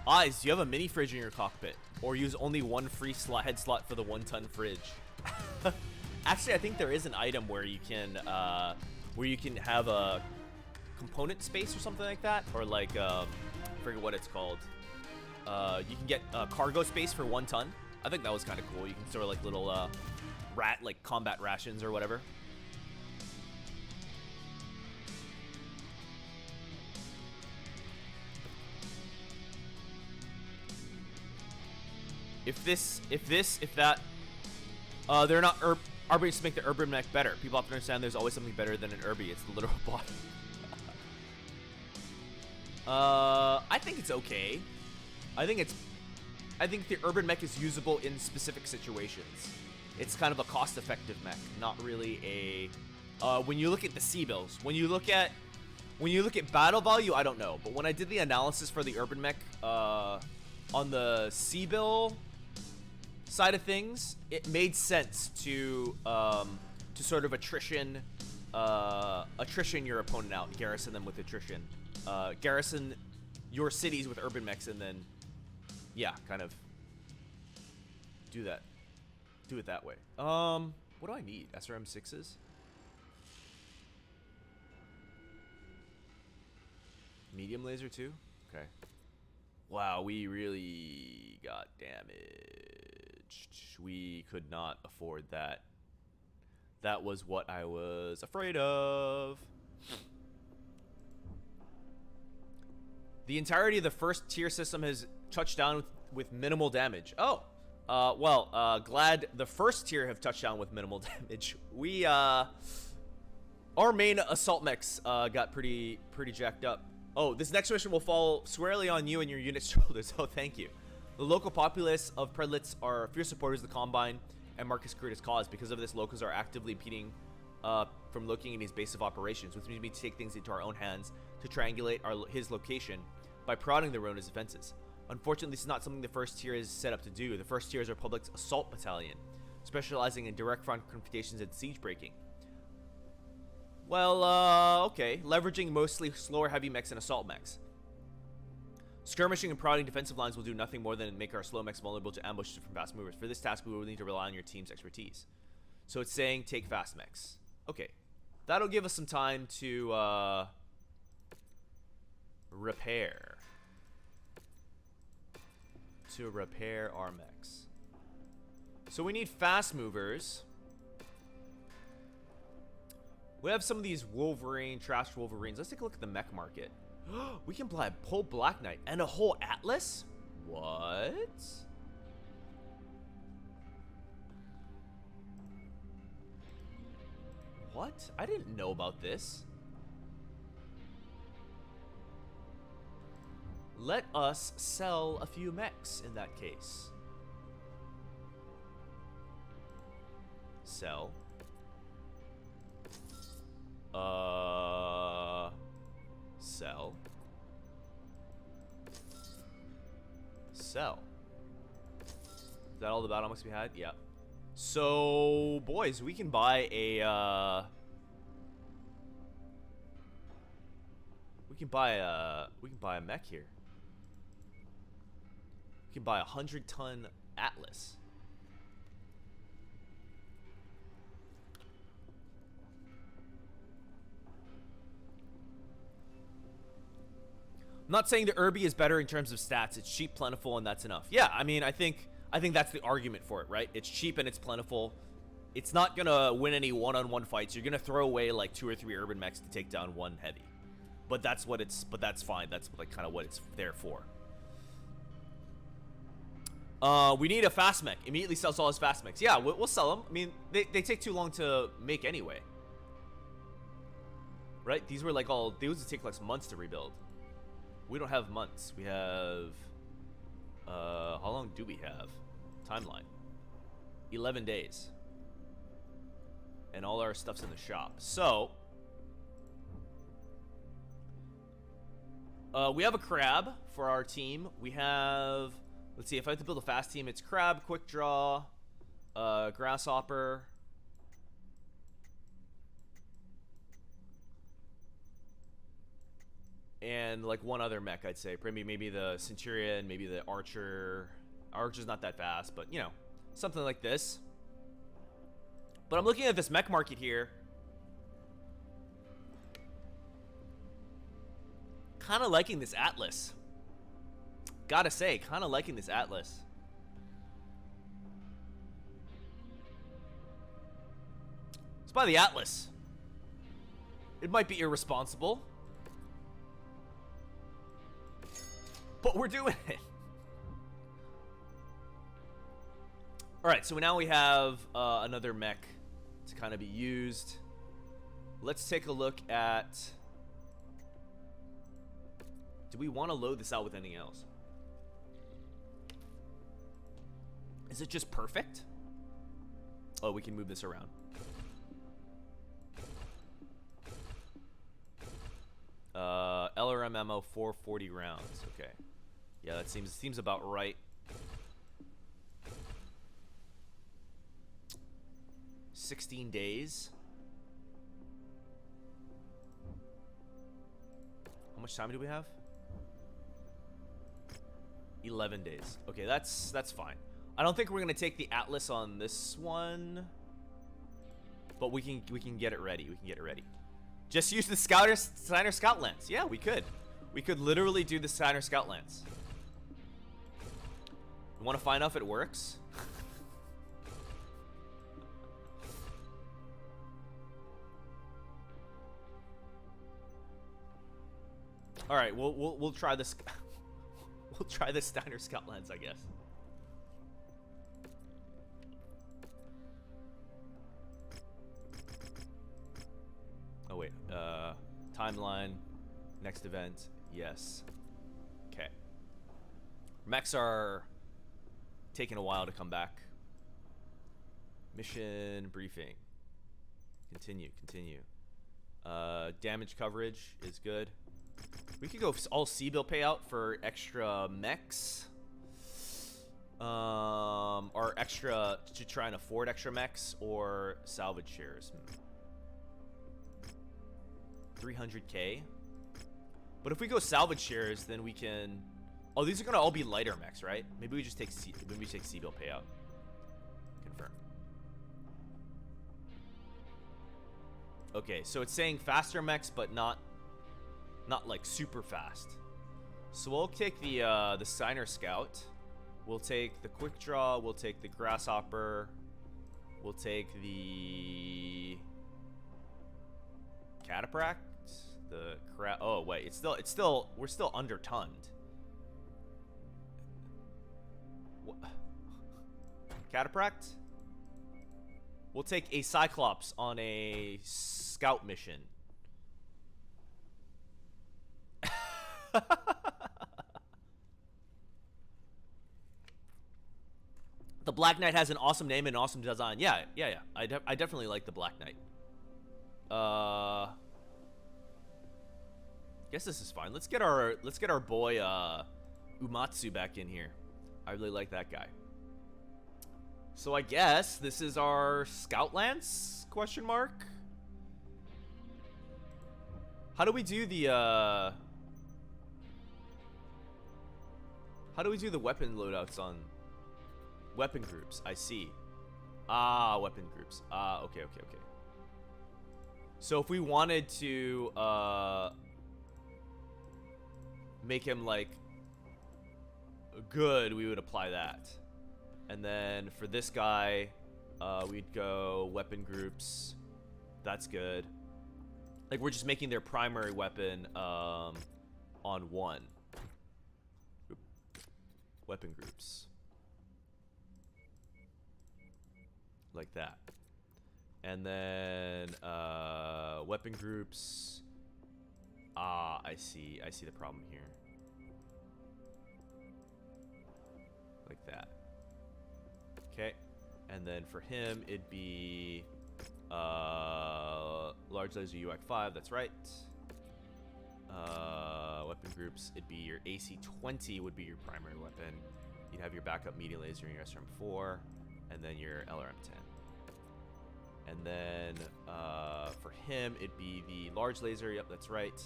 Eyes, do you have a mini fridge in your cockpit? Or use only one free head slot for the 1-ton fridge? Actually, I think there is an item where you can have a component space or something like that, or like I forget what it's called. You can get cargo space for 1 ton. I think that was kind of cool. You can store like little like combat rations or whatever. If that, they're not Arby's to make the urban mech better. People have to understand there's always something better than an Irby. It's the literal bot. I think it's okay. I think the urban mech is usable in specific situations. It's kind of a cost-effective mech, not really a. When you look at the C-bills, when you look at battle value, I don't know. But when I did the analysis for the urban mech, on the C-bill side of things, it made sense to sort of attrition your opponent out, garrison them with attrition, garrison your cities with urban mechs, and then yeah, kind of do it that way. What do I need? SRM 6s? Medium laser too? Okay. Wow, we really got damaged. We could not afford that. That was what I was afraid of. The entirety of the first tier system has touched down with minimal damage. Oh, glad the first tier have touched down with minimal damage. We, our main assault mechs got pretty jacked up. Oh, this next mission will fall squarely on you and your unit's shoulders. Oh, thank you. The local populace of Predlitz are fierce supporters of the Combine and Marcus Curtis' cause. Because of this, locals are actively impeding from locating his base of operations, which means we need to take things into our own hands to triangulate his location by prodding the Ronin's defenses. Unfortunately, this is not something the first tier is set up to do. The first tier is our Republic's assault battalion, specializing in direct front confrontations and siege breaking. Well, okay. Leveraging mostly slower heavy mechs and assault mechs. Skirmishing and prodding defensive lines will do nothing more than make our slow mechs vulnerable to ambushes from fast movers. For this task, we will need to rely on your team's expertise. So it's saying take fast mechs. Okay. That'll give us some time to, repair. To repair our mechs. So we need fast movers. We have some of these Wolverine, trash Wolverines. Let's take a look at the mech market. We can buy a whole Black Knight and a whole Atlas? What? What? I didn't know about this. Let us sell a few mechs in that case. Sell. Sell. Sell. Is that all the battle mechs we had? Yeah. So, boys, we can buy a, we can buy a mech here. We can buy a 100-ton Atlas. I'm not saying the Irby is better in terms of stats. It's cheap, plentiful, and that's enough. Yeah, I mean, I think that's the argument for it, right? It's cheap and it's plentiful. It's not gonna win any one-on-one fights. You're gonna throw away like 2 or 3 urban mechs to take down 1 heavy. But that's what it's. But that's fine. That's like kind of what it's there for. We need a fast mech. Immediately sells all his fast mechs. Yeah, we'll sell them. I mean, they take too long to make anyway. Right? These were like all. These would take like months to rebuild. We don't have months. We have. How long do we have? Timeline. 11 days. And all our stuff's in the shop. So. We have a crab for our team. We have. Let's see. If I have to build a fast team, it's crab, quick draw, grasshopper. And like one other mech, I'd say. Maybe the Centurion, maybe the Archer. Archer's not that fast, but you know, something like this. But I'm looking at this mech market here. Kind of liking this Atlas. Gotta say, kind of liking this Atlas. Let's buy the Atlas. It might be irresponsible, but we're doing it. Alright, so now we have another mech to kind of be used. Let's take a look at... Do we want to load this out with anything else? Is it just perfect? Oh, we can move this around. LRM ammo, 440 rounds. Okay. Yeah, that seems about right. $16 days. How much time do we have? 11 days. Okay, that's fine. I don't think we're gonna take the Atlas on this one, but we can get it ready. We can get it ready. Just use the Steiner Scout Lance. Yeah, we could. We could literally do the Steiner Scout Lance. You want to find out if it works? All right, we'll try this. We'll try the Steiner Scout Lance, I guess. Oh wait, timeline. Next event, yes. Okay. Mechs are taking a while to come back. Mission briefing. Continue. Damage coverage is good. We could go all C-bill payout for extra mechs. Or extra to try and afford extra mechs or salvage shares. 300k. But if we go salvage shares, then we can. Oh, these are gonna all be lighter mechs, right? Maybe we just take C-bill payout. Confirm. Okay, so it's saying faster mechs, but not like super fast. So we'll take the Signer Scout. We'll take the Quick Draw. We'll take the Grasshopper. We'll take the Catapract. The oh wait, we're still undertonned. What? Catapract. We'll take a Cyclops on a scout mission. The Black Knight has an awesome name and an awesome design. Yeah. I definitely like the Black Knight. Guess this is fine. Let's get our boy Umatsu back in here. I really like that guy. So I guess this is our Scout Lance? Question mark. How do we do the weapon loadouts on weapon groups? I see. Weapon groups. Okay. So if we wanted to make him like good, we would apply that. And then for this guy, we'd go weapon groups. That's good. Like we're just making their primary weapon on one. Oop. Weapon groups. Like that. And then weapon groups. I see the problem here. Like that. Okay. And then for him it'd be large laser UAC5, that's right. Weapon groups, it'd be your AC-20 would be your primary weapon. You'd have your backup medium laser and your SRM-4, and then your LRM-10. And then for him, it'd be the large laser. Yep, that's right.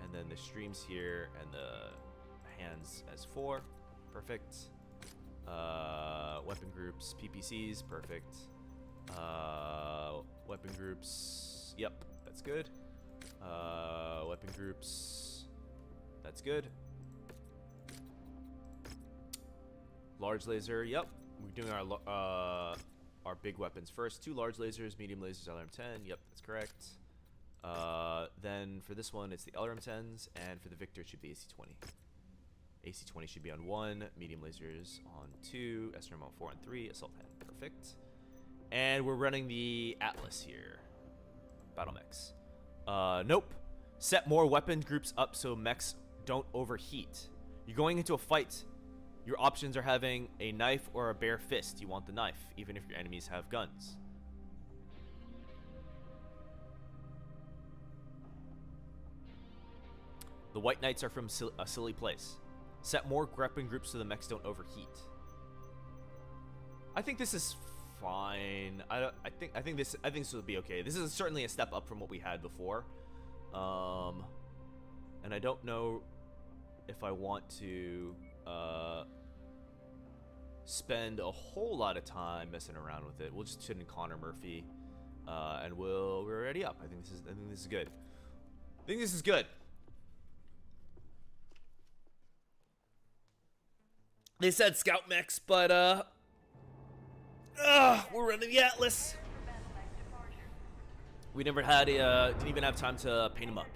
And then the streams here and the hands as 4. Perfect. Weapon groups, PPCs. Perfect. Weapon groups. Yep, that's good. Weapon groups. That's good. Large laser. Yep, we're doing our big weapons first. 2 large lasers, medium lasers, LRM-10. Yep, that's correct. Then for this one, it's the LRM-10s, and for the Victor, it should be AC-20. AC-20 should be on 1, medium lasers on 2, SRM on 4 and 3, assault hand. Perfect. And we're running the Atlas here. Battle mechs. Nope. Set more weapon groups up so mechs don't overheat. You're going into a fight. Your options are having a knife or a bare fist. You want the knife, even if your enemies have guns. The White Knights are from a silly place. Set more weapon groups so the mechs don't overheat. I think this is fine. I think this will be okay. This is certainly a step up from what we had before. And I don't know if I want to spend a whole lot of time messing around with it. We'll just sit in Connor Murphy, and we're already up. I think this is good. I think this is good. They said scout mechs, but we're running the Atlas. We never had didn't even have time to paint them up.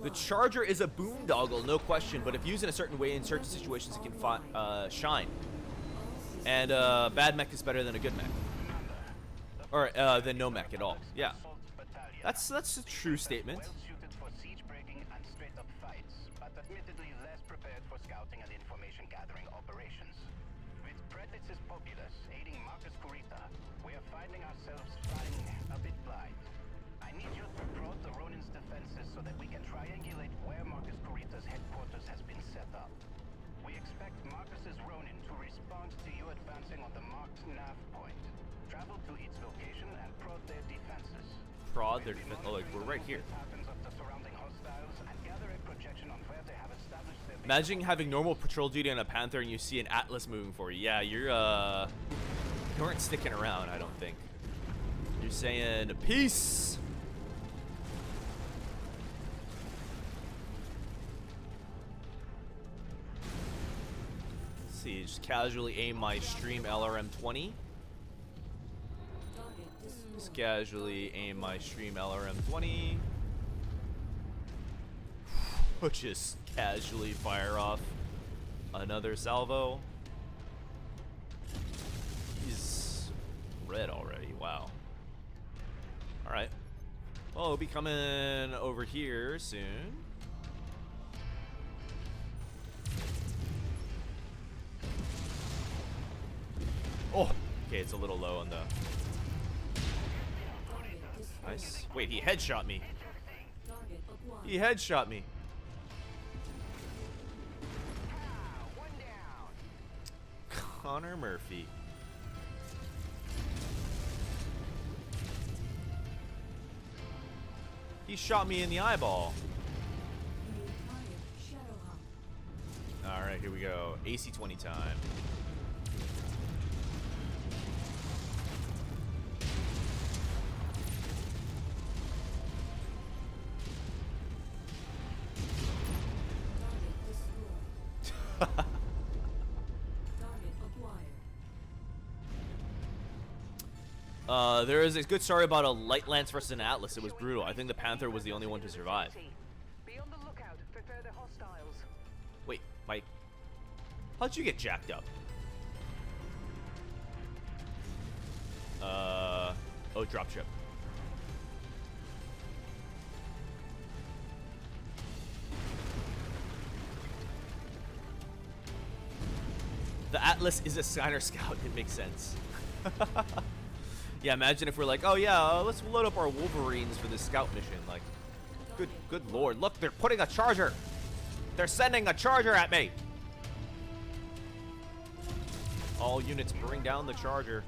The Charger is a boondoggle, no question, but if used in a certain way in certain situations, it can shine. And bad mech is better than a good mech. The Or than no mech at all. Yeah. That's a true statement. Well suited for siege breaking and straight up fights, but admittedly less prepared for scouting and information gathering operations. With Predlitz's populace aiding Marcus Kurita, we are finding ourselves flying a bit blind. I need you to prod the Ronin's defenses so that we can triangulate where Marcus Kurita's headquarters has been set up. We expect Marcus's Ronin to respond to you advancing on the marked nav point. Travel to its location and prod their defenses. Prod their defense. Oh, like we're right here. Imagine having normal patrol duty on a Panther and you see an Atlas moving for you. Yeah, you aren't sticking around, I don't think. You're saying peace. Let's see, just casually aim my stream LRM 20. Just casually aim my stream LRM 20. Just casually fire off another salvo. He's red already. Wow. Alright. Well, he'll be coming over here soon. Oh, okay, it's a little low on the... Nice. Wait, he headshot me. He headshot me. Connor Murphy. He shot me in the eyeball. Alright, here we go. AC 20 time. There is a good story about a Light Lance versus an Atlas. It was brutal. I think the Panther was the only one to survive. Be on the lookout for further hostiles. Wait, Mike. How'd you get jacked up? Oh, dropship. The Atlas is a Skyner Scout. It makes sense. Yeah, imagine if we're like, oh yeah, let's load up our Wolverines for this scout mission. Like, good lord, look, they're putting a charger. They're sending a charger at me. All units bring down the charger.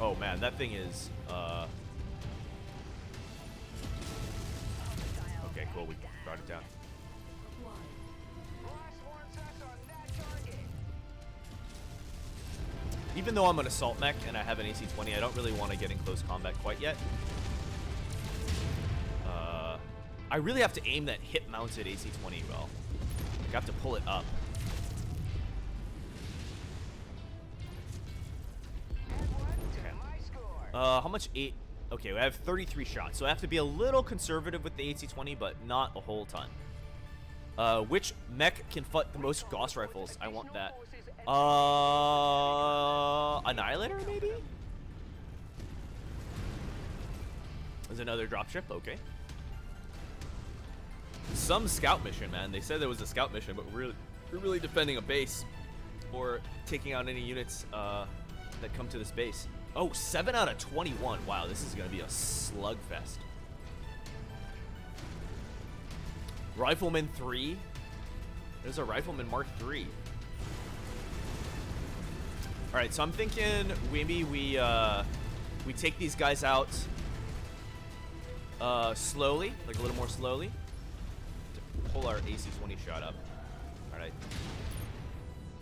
Oh man, that thing is, okay, cool, we brought it down. Even though I'm an assault mech and I have an AC 20, I don't really want to get in close combat quite yet. I really have to aim that hip-mounted AC 20 well. I have to pull it up. How much? 8? Okay, we have 33 shots, so I have to be a little conservative with the AC 20, but not a whole ton. Which mech can fight the most Gauss rifles? I want that. Annihilator, maybe? There's another dropship, okay. Some scout mission, man. They said there was a scout mission, but we're really defending a base or taking out any units that come to this base. Oh, 7 out of 21. Wow, this is going to be a slugfest. Rifleman 3. There's a Rifleman Mark 3. All right, so I'm thinking maybe we take these guys out slowly, like a little more slowly, to pull our AC 20 shot up. All right,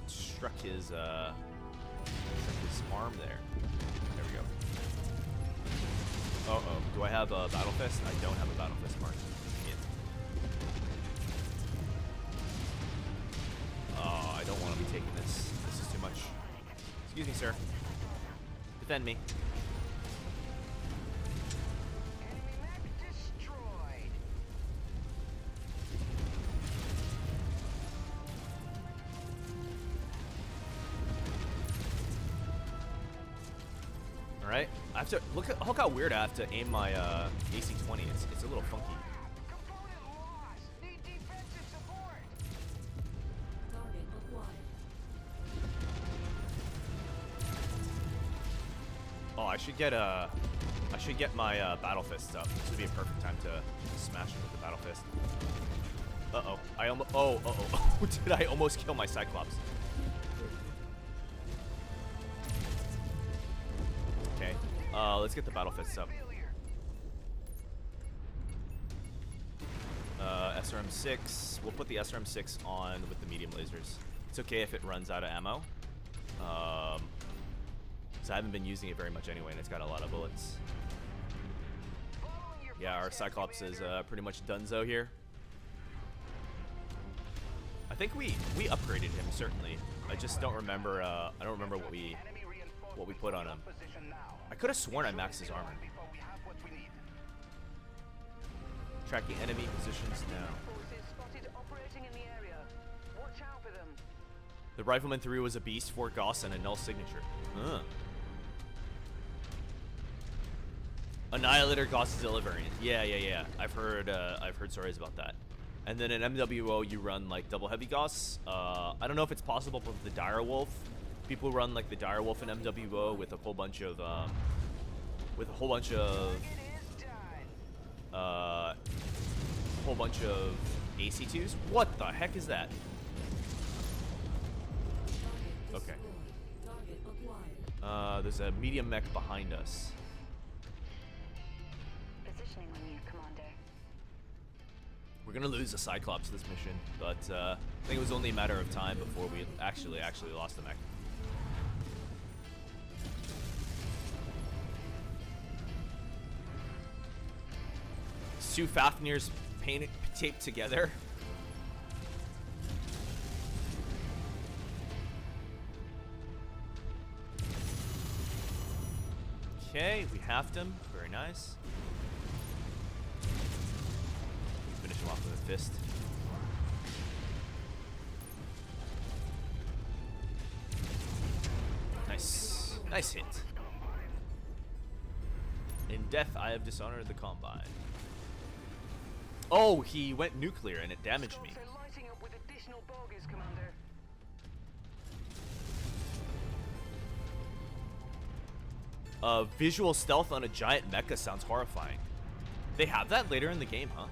struck his arm there. There we go. Uh oh, do I have a Battle Fist? I don't have a Battle Fist mark. Oh, I don't want to be taking this. This is too much. Excuse me, sir. Defend me. I have to look how weird I have to aim my AC-20. It's a little funky. Component lost. Need defensive support. Target acquired. Oh, I should get my battle fist up. This would be a perfect time to smash him with the battle fist. Uh-oh. I almost did I almost kill my Cyclops? Okay. Let's get the battle fists up. SRM-6. We'll put the SRM-6 on with the medium lasers. It's okay if it runs out of ammo. So I haven't been using it very much anyway, and it's got a lot of bullets. Yeah, our Cyclops is pretty much donezo here. I think we upgraded him, certainly. I just don't remember. I don't remember what we put on him. I could have sworn I maxed his armor. Tracking enemy positions now. Forces spotted operating in the area. Watch out for them. The Rifleman 3 was a beast, 4 Gauss, and a null signature. Huh. Annihilator Godzilla variant. Yeah. I've heard stories about that. And then in MWO you run like double heavy Gauss. I don't know if it's possible with the Dire Wolf. People run like the Dire Wolf in MWO with a whole bunch of AC2s. What the heck is that? Okay. There's a medium mech behind us. Positioning on you, Commander. We're gonna lose a Cyclops this mission, but I think it was only a matter of time before we actually lost the mech. Two Fafnirs taped together. Okay, we halved him. Very nice. Finish him off with a fist. Nice. Nice hit. In death, I have dishonored the Combine. Oh, he went nuclear and it damaged me. They're lighting up with additional bogies, Commander. Visual stealth on a giant mecha sounds horrifying. They have that later in the game, huh?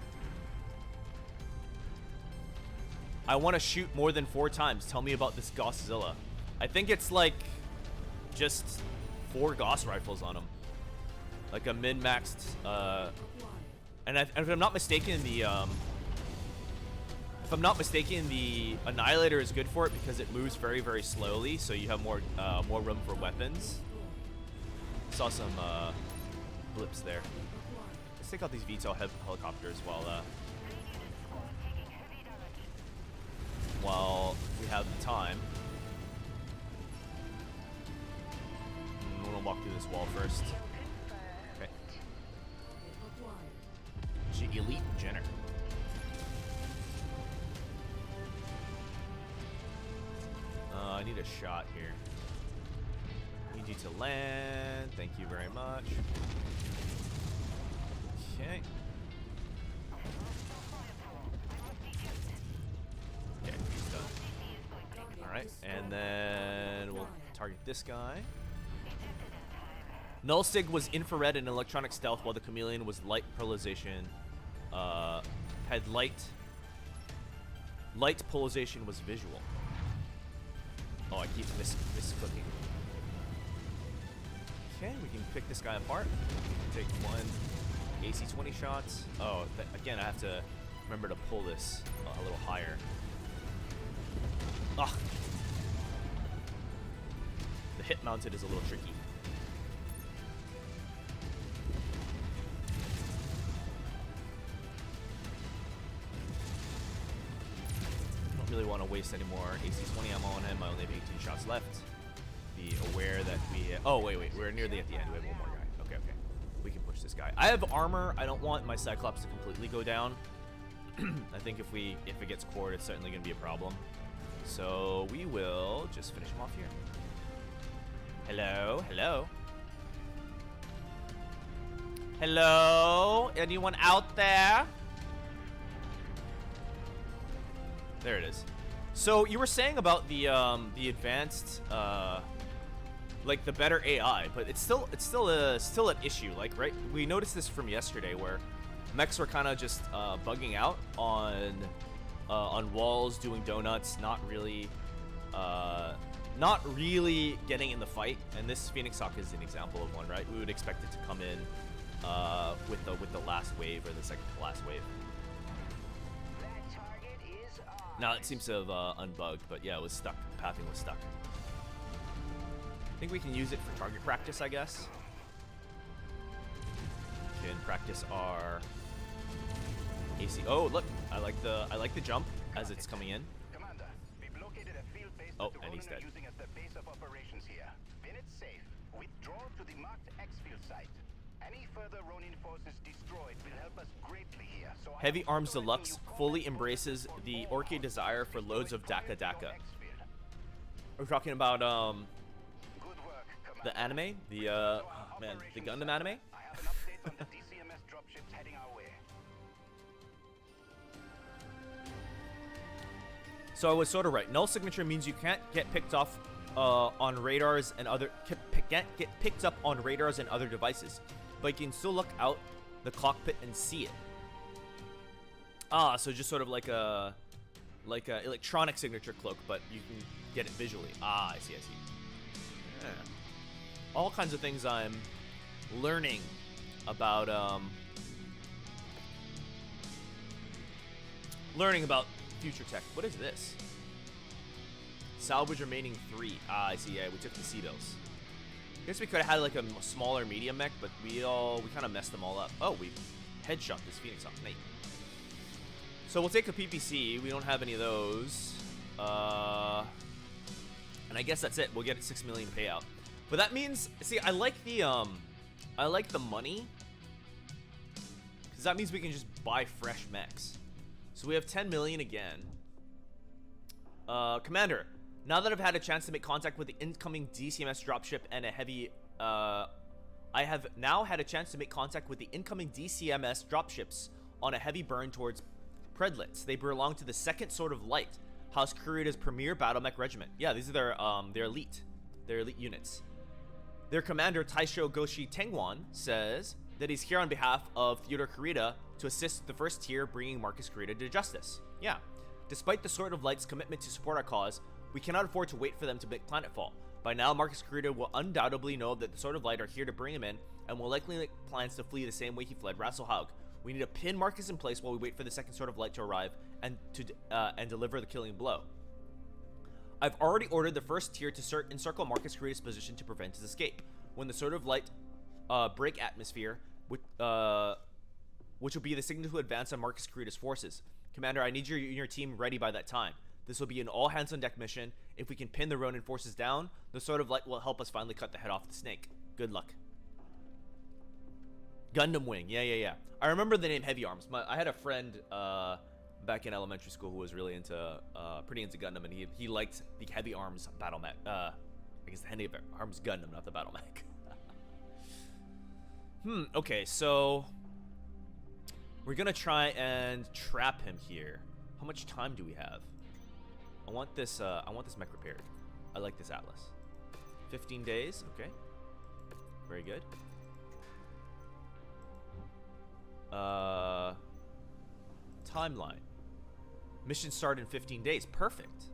I want to shoot more than 4 times. Tell me about this Gosszilla. I think it's like just 4 Gauss rifles on him. Like a min-maxed, and if I'm not mistaken, the Annihilator is good for it because it moves very, very slowly, so you have more room for weapons. Saw some blips there. Let's take out these VTOL helicopters while we have the time. We're gonna walk through this wall first. Okay. Elite Jenner. I need a shot here. Need you to land. Thank you very much. Okay. Okay, he's done. Alright, and then we'll target this guy. Nullsig was infrared and electronic stealth, while the Chameleon was light polarization. Had light polarization was visual. Oh, I keep misclicking. Okay, we can pick this guy apart. Take 1 AC-20 shots. Oh, again, I have to remember to pull this a little higher. Ugh. The hip mounted is a little tricky. Really want to waste any more AC-20 ammo on him. I only have 18 shots left. Be aware that oh wait, we're nearly at the end. We have 1 more guy. Okay, we can push this guy. I have armor. I don't want my Cyclops to completely go down. I think if it gets cored, it's certainly gonna be a problem. So we will just finish him off here. Hello. Hello? Anyone out there? There it is. So you were saying about the advanced like the better AI, but it's still an issue. Like, right? We noticed this from yesterday where mechs were kind of just bugging out on walls, doing donuts, not really getting in the fight. And this Phoenix Hawk is an example of one, right? We would expect it to come in with the last wave or the second to last wave. That target is ours. Now it seems to have unbugged, but yeah, it was stuck. The pathing was stuck. I think we can use it for target practice, I guess. We can practice our AC. Oh, look! I like the jump as it's coming in. Commander, we've located a field base Oh, that the and he's Ronin are dead. using as the base of operations here. When it's safe, withdraw to the marked X-field site. Any further Ronin forces destroyed will help us greatly here. So I Heavy am Arms directing Deluxe you fully forward embraces for the all Orchid desire for loads of Daka destroy Daka. your X-field. We're talking about Good work, Commander. the anime, the man, the Gundam anime. I have an update on the DCMS dropships heading our way. So I was sort of right. Null signature means you can't get picked off on radars and other get picked up on radars and other devices, but you can still look out the cockpit and see it. Ah, so just sort of like a electronic signature cloak, but you can get it visually. Ah, I see. Yeah. All kinds of things I'm learning about future tech. What is this? Salvage remaining 3. Ah, I see. Yeah, we took the Seabills. Guess we could have had like a smaller medium mech, but we kind of messed them all up. Oh, we headshot this Phoenix Hawk. Mate. So we'll take a PPC. We don't have any of those. And I guess that's it. We'll get a 6 million payout. But that means, see, I like the money, because that means we can just buy fresh mechs. So we have 10 million again. Commander, now that I've had a chance to make contact with the incoming DCMS dropship and a heavy, I have now had a chance to make contact with the incoming DCMS dropships on a heavy burn towards Predlitz. They belong to the second Sword of Light, House Kurita's premier battle mech regiment. Yeah, these are their elite units. Their commander, Taisho Goshi Tengwan, says that he's here on behalf of Theodore Kurita to assist the first tier bringing Marcus Kurita to justice. Yeah. Despite the Sword of Light's commitment to support our cause, we cannot afford to wait for them to make planetfall. By now, Marcus Kurita will undoubtedly know that the Sword of Light are here to bring him in, and will likely make plans to flee the same way he fled Rasalhauge. We need to pin Marcus in place while we wait for the second Sword of Light to arrive and deliver the killing blow. I've already ordered the first tier to encircle Marcus Kurita's position to prevent his escape. When the Sword of Light break atmosphere, which will be the signal to advance on Marcus Kurita's forces. Commander, I need your team ready by that time. This will be an all-hands-on-deck mission. If we can pin the Ronin forces down, the Sword of Light will help us finally cut the head off the snake. Good luck. Gundam Wing. Yeah. I remember the name Heavy Arms. I had a friend back in elementary school who was really pretty into Gundam, and he liked the Heavy Arms battle mech. I guess the Heavy Arms Gundam, not the battle mech. Okay, so we're gonna try and trap him here. How much time do we have? I want this mech repaired. I like this Atlas. 15 days, okay. Very good. Timeline. Mission start in 15 days. Perfect.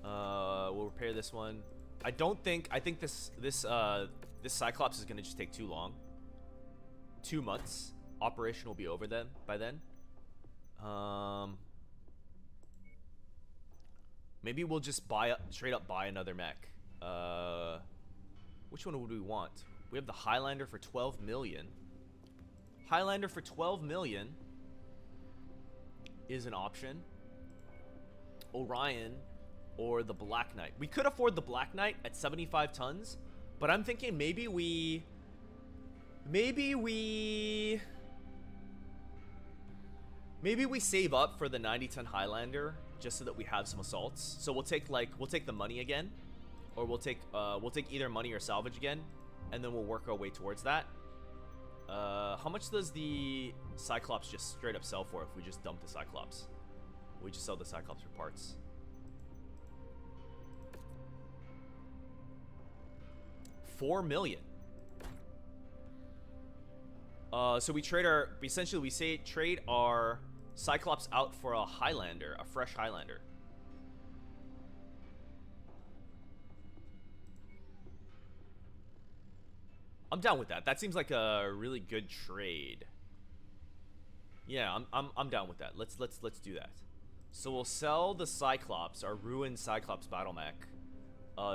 We'll repair this one. I think this Cyclops is gonna just take too long. 2 months. Operation will be over by then. Maybe we'll just straight up buy another mech. Which one would we want? We have the Highlander for 12 million. Highlander for 12 million is an option. Orion or the Black Knight. We could afford the Black Knight at 75 tons, but I'm thinking maybe we save up for the 90-ton Highlander just so that we have some assaults. So we'll take the money again. or we'll take either money or salvage again, and then we'll work our way towards that. How much does the Cyclops just straight up sell for if we just dump the Cyclops? We just sell the Cyclops for parts. $4 million. So we trade our, essentially we say trade our Cyclops out for a Highlander, a fresh Highlander. I'm down with that. That seems like a really good trade. Yeah, I'm down with that. Let's do that. So we'll sell the Cyclops, our ruined Cyclops battle mech,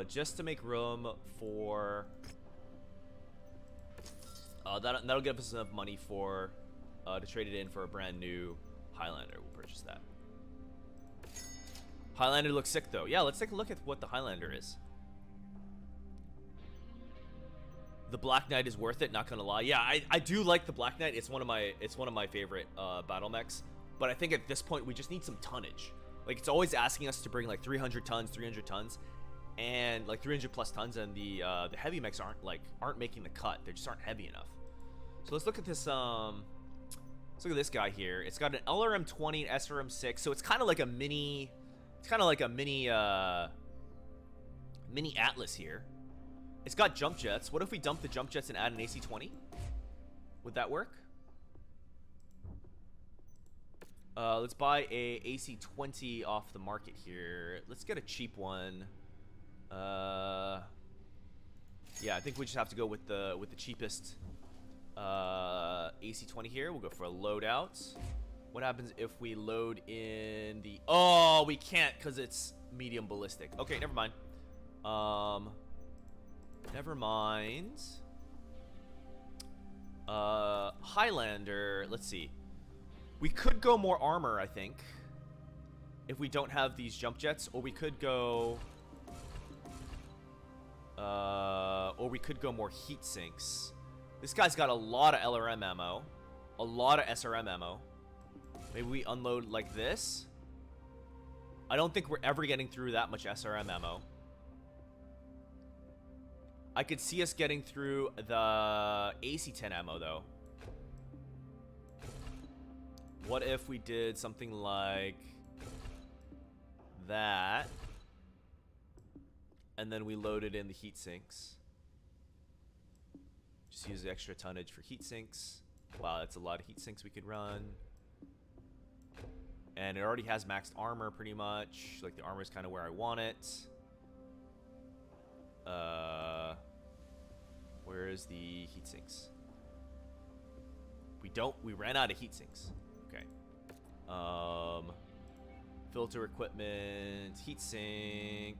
just to make room for that'll give us enough money for to trade it in for a brand new Highlander. We'll purchase that. Highlander looks sick though. Yeah, let's take a look at what the Highlander is. The Black Knight is worth it, not gonna lie. Yeah, I do like the Black Knight. It's one of my favorite battle mechs. But I think at this point we just need some tonnage. Like, it's always asking us to bring like 300 tons, and like 300 plus tons, and the heavy mechs aren't making the cut. They just aren't heavy enough. So let's look at this. Let's look at this guy here. It's got an LRM 20 and SRM 6, so it's kind of like a mini. It's kind of like a mini Atlas here. It's got jump jets. What if we dump the jump jets and add an AC-20? Would that work? Let's buy a AC-20 off the market here. Let's get a cheap one. Yeah, I think we just have to go with the cheapest AC-20 here. We'll go for a loadout. What happens if we load in the... Oh, we can't because it's medium ballistic. Okay, never mind. Never mind. Highlander, let's see. We could go more armor, I think, if we don't have these jump jets, or we could go more heat sinks. This guy's got a lot of LRM ammo, a lot of SRM ammo. Maybe we unload like this. I don't think we're ever getting through that much SRM ammo. I could see us getting through the AC-10 ammo, though. What if we did something like that, and then we loaded in the heat sinks? Just use the extra tonnage for heat sinks. Wow, that's a lot of heat sinks we could run. And it already has maxed armor pretty much. Like, the armor is kind of where I want it. Where is the heat sinks? We ran out of heat sinks. Okay. Filter equipment, heat sink.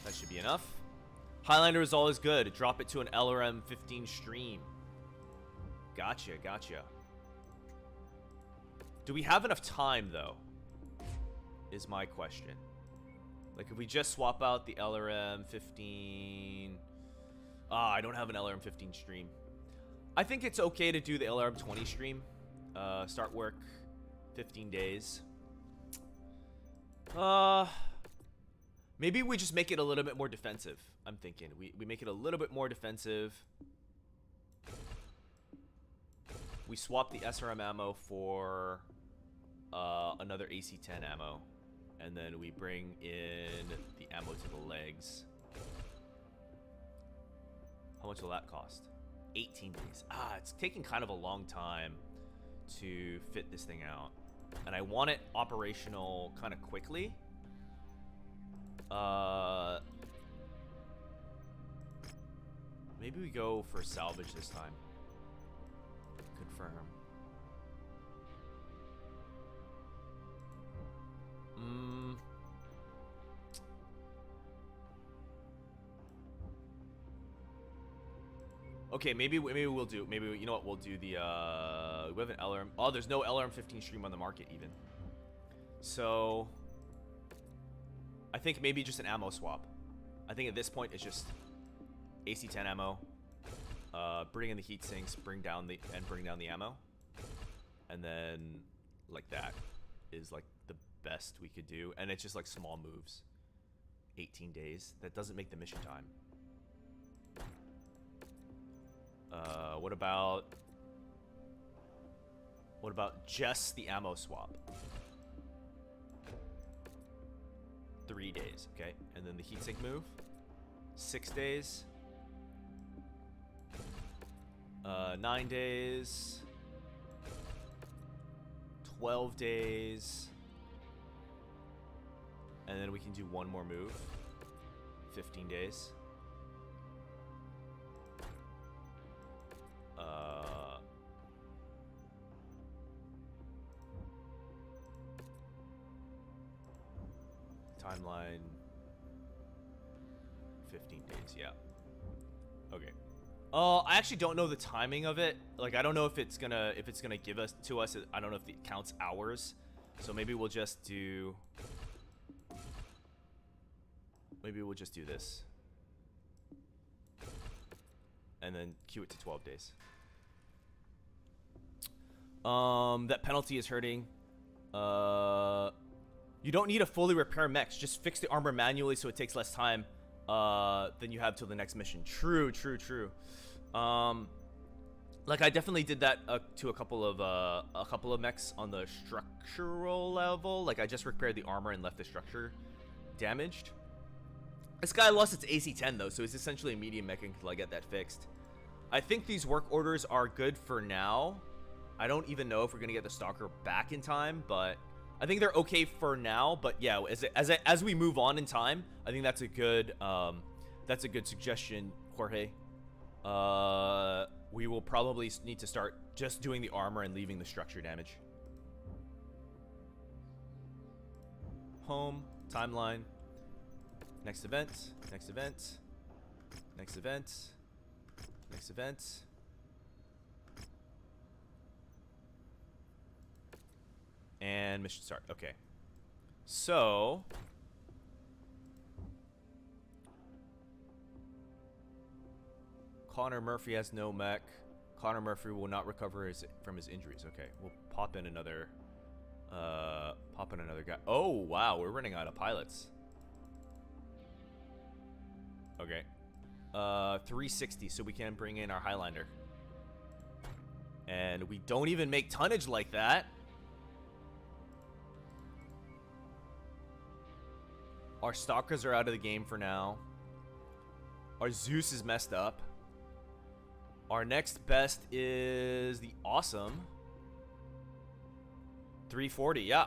That should be enough. Highlander is always good. Drop it to an LRM 15 stream. Gotcha, gotcha. Do we have enough time, though? Is my question. Like, if we just swap out the LRM 15... I don't have an LRM 15 stream. I think it's okay to do the LRM 20 stream. Start work 15 days. Maybe we just make it a little bit more defensive. I'm thinking. We make it a little bit more defensive. We swap the SRM ammo for another AC-10 ammo. And then we bring in the ammo to the legs. How much will that cost? 18 days. It's taking kind of a long time to fit this thing out. And I want it operational kind of quickly. Maybe we go for salvage this time. Confirm. Okay, maybe we'll do. Maybe you know what we'll do. We have an LRM. Oh, there's no LRM 15 stream on the market even. So I think maybe just an ammo swap. I think at this point it's just AC-10 ammo. Bring in the heat sinks, bring down the ammo, and then like that is like the best we could do, and it's just like small moves. 18 days. That doesn't make the mission time. What about just the ammo swap? 3 days, okay? And then the heatsink move, 6 days. 9 days. 12 days. And then we can do one more move. 15 days. Timeline 15 days, yeah. Okay. I actually don't know the timing of it. Like, I don't know if it's gonna give us to us. I don't know if it counts hours. So maybe we'll just do. Maybe we'll just do this. And then queue it to 12 days. That penalty is hurting. You don't need to fully repair mechs. Just fix the armor manually so it takes less time than you have till the next mission. True. Like I definitely did that to a couple of mechs on the structural level. Like I just repaired the armor and left the structure damaged. This guy lost its AC-10 though, so it's essentially a medium mech until I get that fixed. I think these work orders are good for now. I don't even know if we're gonna get the stalker back in time, but I think they're okay for now. But yeah, as we move on in time, I think that's a good suggestion, Jorge. We will probably need to start just doing the armor and leaving the structure damage. Home, timeline, next event, next event, next event, next event. And mission start. Okay. So Connor Murphy has no mech. Connor Murphy will not recover from his injuries. Okay, we'll pop in another guy. Oh wow, we're running out of pilots. Okay. 360, so we can bring in our Highlander. And we don't even make tonnage like that. Our stalkers are out of the game for now. Our Zeus is messed up. Our next best is the Awesome. 340, yeah.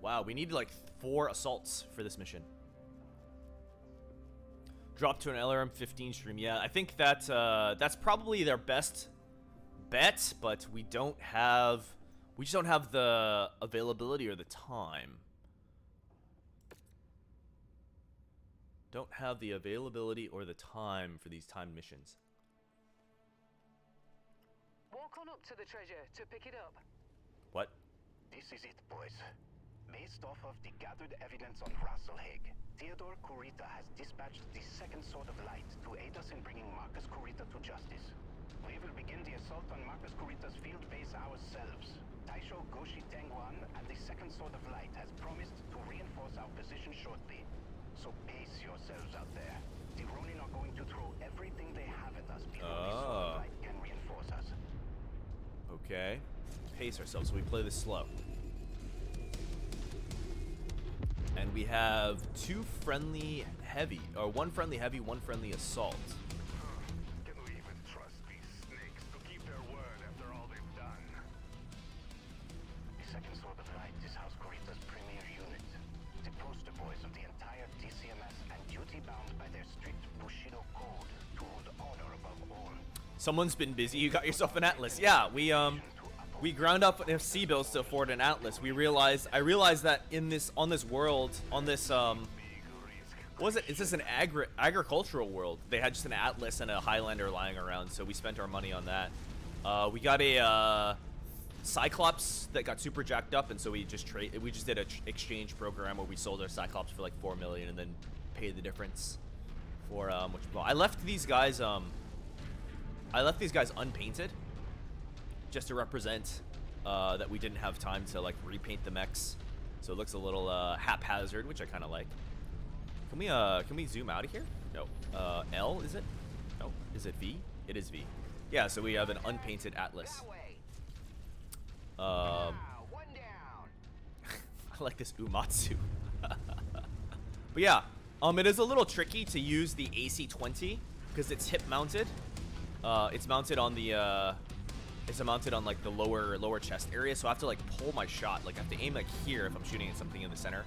Wow, we need like 4 assaults for this mission. Drop to an LRM 15 stream. Yeah, I think that that's probably their best bet, but we just don't have the availability or the time. Don't have the availability or the time for these timed missions. Walk on up to the treasure to pick it up. What? This is it, boys. Based off of the gathered evidence on Rasalhage, Theodore Kurita has dispatched the second Sword of Light to aid us in bringing Marcus Kurita to justice. We will begin the assault on Marcus Kurita's field base ourselves. Taisho Goshi Tengwan and the second Sword of Light has promised to reinforce our position shortly. So pace yourselves out there. The Ronin are going to throw everything they have at us before the Sword of Light can reinforce us. Okay. Pace ourselves, so we play this slow. And we have 2 friendly heavy, or 1 friendly heavy, 1 friendly assault. Can we even trust these snakes to keep their word after all they've done? The second Sword of Light is House Kurita's premier unit. The poster boys of the entire DCMS and duty-bound by their strict Bushido code to hold honor above all. Someone's been busy. You got yourself an Atlas. Yeah, we ground up FC builds to afford an Atlas. I realized that on this world, what was it? Is this an agricultural world? They had just an Atlas and a Highlander lying around, so we spent our money on that. We got a Cyclops that got super jacked up, and so we just did an exchange program where we sold our Cyclops for like 4 million and then paid the difference for I left these guys unpainted just to represent that we didn't have time to like repaint the mechs, so it looks a little haphazard, which I kind of like. Can we zoom out of here? No. L is it? No. Is it V? It is V. Yeah. So we have an unpainted Atlas. One down. I like this Umatsu. But yeah, it is a little tricky to use the AC-20 because it's hip mounted. It's mounted on the like the lower chest area, so I have to like pull my shot. Like I have to aim like here if I'm shooting at something in the center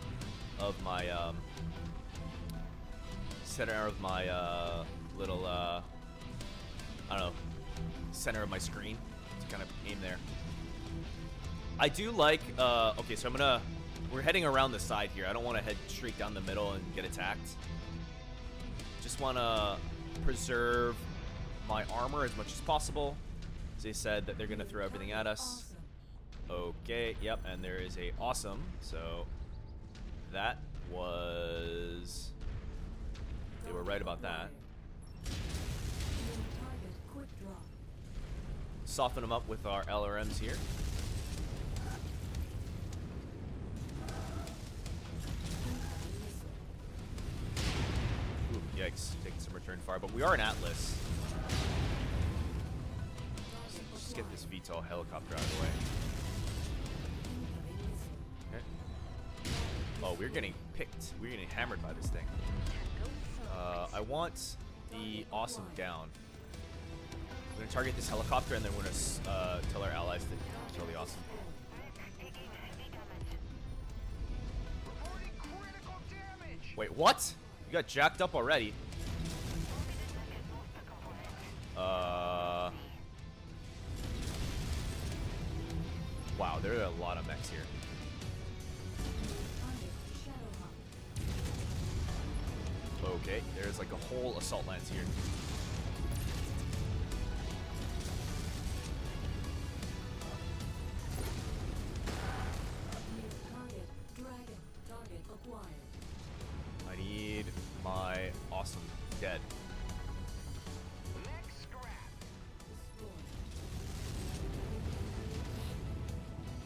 of my little I don't know, center of my screen to kind of aim there. I do like okay, so we're heading around the side here. I don't want to head straight down the middle and get attacked. Just want to preserve my armor as much as possible. They said that they're going to throw everything at us. Okay, yep, and there is a awesome. So that was... They were right about that. Soften them up with our LRMs here. Ooh, yikes, taking some return fire, but we are an Atlas. Let's get this VTOL helicopter out of the way. Okay. Oh, we're getting picked. We're getting hammered by this thing. I want the awesome down. We're gonna target this helicopter and then we're gonna tell our allies to kill the awesome. Wait, what? You got jacked up already? Wow, there are a lot of mechs here. Okay, there's like a whole assault lance here. I need my awesome dead.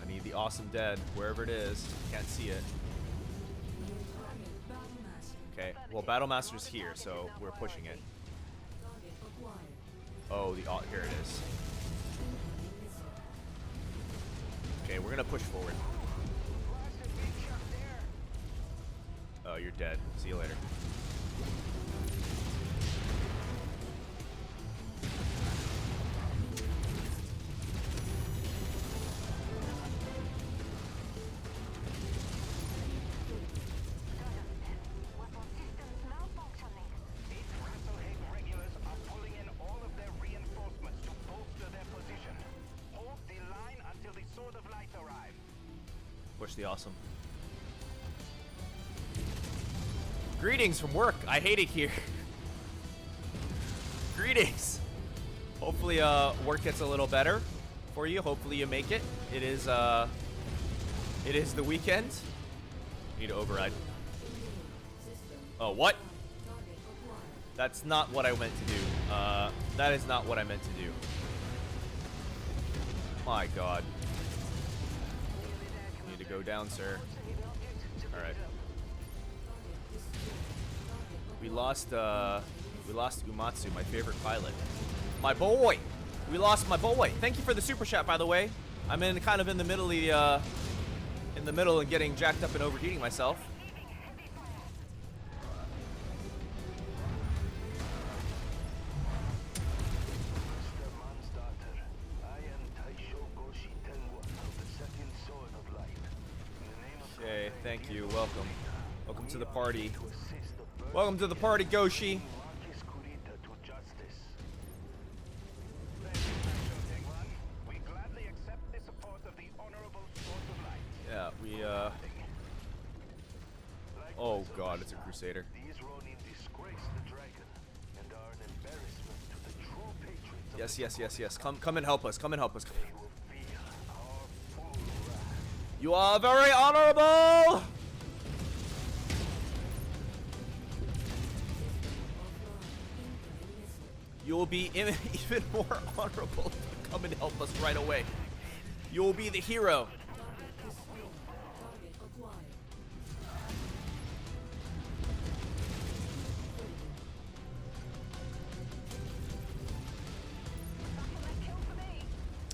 I need the awesome dead, wherever it is. Can't see it. Okay, well, Battlemaster's here, so we're pushing it. Oh, here it is. Okay, we're gonna push forward. Oh, you're dead. See you later. Push the awesome. Greetings from work. I hate it here. Greetings. Hopefully work gets a little better for you. Hopefully you make it. It is the weekend. Need to override. Oh, what? That's not what I meant to do. That is not what I meant to do. My God. Need to go down, sir. All right. We lost Umatsu, my favorite pilot. My boy! We lost my boy. Thank you for the super chat, by the way. I'm kind of in the middle and getting jacked up and overheating myself. Okay, thank you. Welcome. Welcome to the party. Welcome to the party, Goshi. Yeah, we oh God, it's a Crusader. These Ronin disgrace the dragon and are an embarrassment to the true patriots. Yes, yes, yes, yes. Come and help us. Come and help us. They will feel our full wrath. You are very honorable. You will be even more honorable if you come and help us right away. You'll be the hero.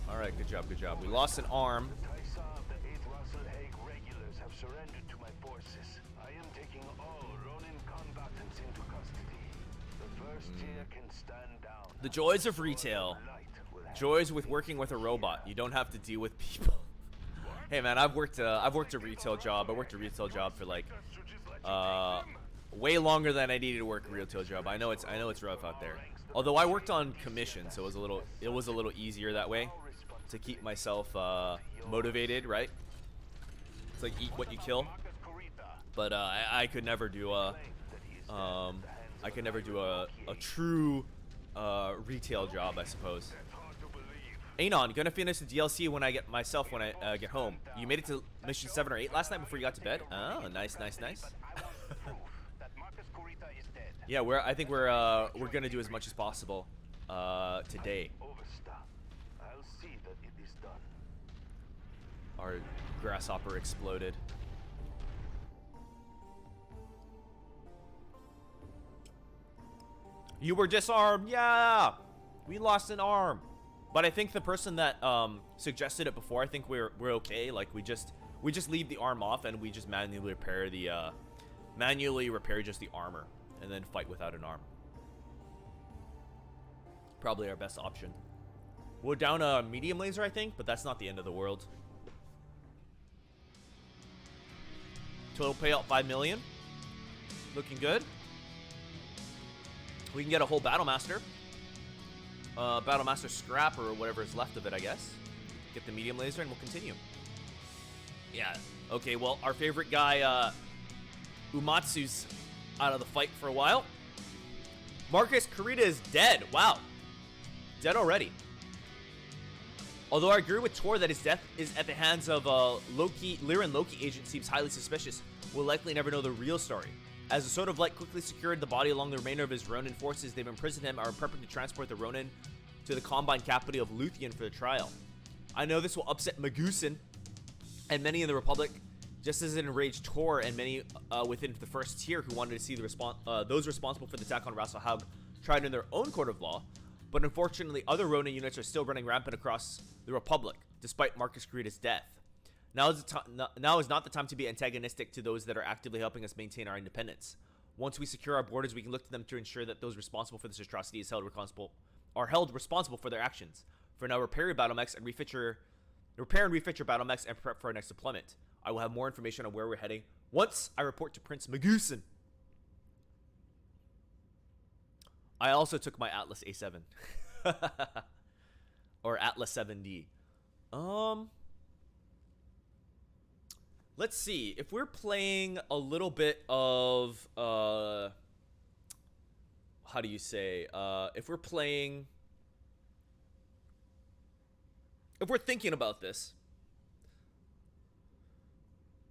All right, good job, good job. We lost an arm. The 8th Rasalhage regulars have surrendered to my forces. I am taking all Ronin combatants into custody. The first tier can stand down. The joys of retail. Joys with working with a robot. You don't have to deal with people. Hey man, I've worked a retail job. I worked a retail job for like way longer than I needed to work a retail job. I know it's rough out there. Although I worked on commission, so it was a little easier that way to keep myself motivated, right? It's like eat what you kill. But I could never do a true retail job, I suppose. Anon, gonna finish the DLC when I get get home. You made it to mission 7 or 8 last night before you got to bed. Oh, nice, nice, nice. Yeah, I think we're gonna do as much as possible today. I'll see that it is done. Our grasshopper exploded. You were disarmed. Yeah, we lost an arm. But I think the person that suggested it before, I think we're okay. Like we just leave the arm off and we just manually repair just the armor and then fight without an arm. Probably our best option. We're down a medium laser, I think, but that's not the end of the world. Total payout 5 million. Looking good. We can get a whole Battlemaster. Battlemaster scrap or whatever is left of it, I guess. Get the medium laser and we'll continue. Yeah. Okay, well, our favorite guy, Umatsu's out of the fight for a while. Marcus Kurita is dead. Wow. Dead already. Although I agree with Tor that his death is at the hands of Lyran Loki agent seems highly suspicious. We'll likely never know the real story. As the Sword of Light quickly secured the body along the remainder of his Ronin forces, they've imprisoned him and are prepping to transport the Ronin to the Combine capital of Luthien for the trial. I know this will upset Magusin and many in the Republic, just as it enraged Tor and many within the first tier who wanted to see those responsible for the attack on Rasalhauge tried in their own court of law. But unfortunately, other Ronin units are still running rampant across the Republic, despite Marcus Kurita's death. Now is not the time to be antagonistic to those that are actively helping us maintain our independence. Once we secure our borders, we can look to them to ensure that those responsible for this atrocity are held responsible for their actions. For now, repair and refit your battle mechs and prep for our next deployment. I will have more information on where we're heading once I report to Prince Magusin. I also took my Atlas A7. Or Atlas 7D. Let's see. If we're playing a little bit of how do you say? If we're thinking about this,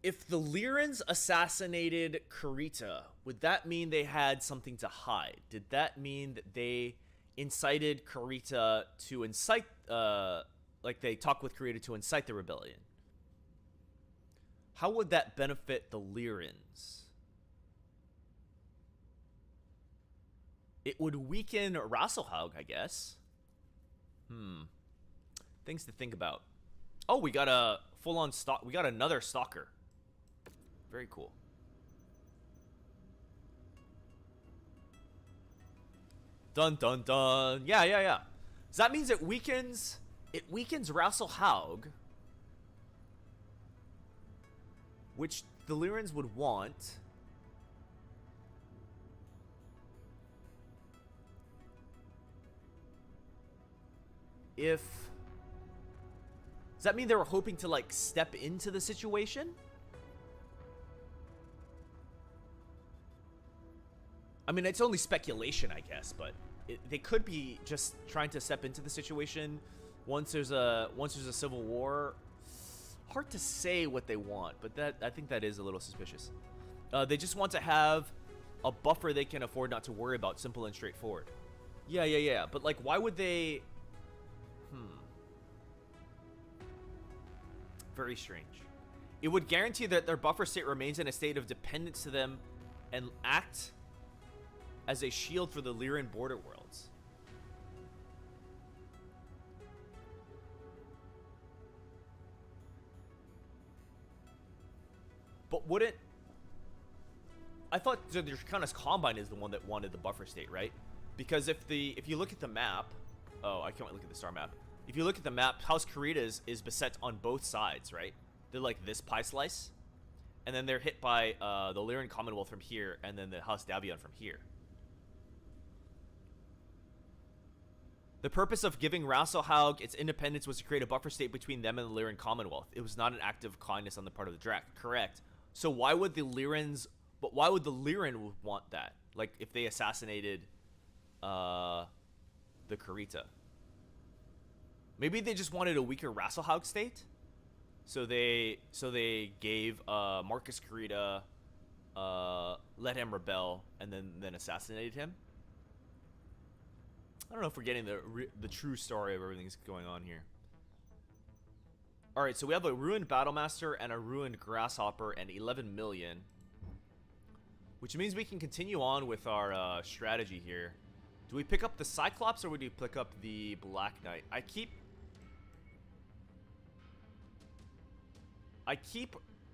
if the Lyrans assassinated Kurita, would that mean they had something to hide? Did that mean that they incited Kurita to incite, like they talked with Kurita to incite the rebellion? How would that benefit the Lyrans? It would weaken Rasalhauge, I guess. Things to think about. Oh, we got a full-on stock. We got another stalker. Very cool. Dun dun dun. Yeah. So that means it weakens Rasalhauge, which the Lyrans would want. Does that mean they were hoping to like step into the situation? I mean, it's only speculation, I guess, but they could be just trying to step into the situation once there's a civil war. Hard to say what they want, but I think that is a little suspicious. They just want to have a buffer they can afford not to worry about, simple and straightforward. Yeah. But like, why would they? Very strange. It would guarantee that their buffer state remains in a state of dependence to them and act as a shield for the Lyran border worlds. But wouldn't... I thought the Draconis Combine is the one that wanted the buffer state, right? Because if you look at the map... Oh, I can't look at the star map. If you look at the map, House Karita is beset on both sides, right? They're like this pie slice. And then they're hit by the Lyran Commonwealth from here, and then the House Davion from here. The purpose of giving Rasalhauge its independence was to create a buffer state between them and the Lyran Commonwealth. It was not an act of kindness on the part of the Drac. Correct. So why would the Lyrans... But why would the Lyran want that? Like, if they assassinated the Karita. Maybe they just wanted a weaker Rasalhauge state? So they gave Marcus Karita, let him rebel, and then assassinated him? I don't know if we're getting the true story of everything's going on here. Alright, so we have a Ruined Battlemaster and a Ruined Grasshopper and 11 million. Which means we can continue on with our strategy here. Do we pick up the Cyclops or would we pick up the Black Knight? I keep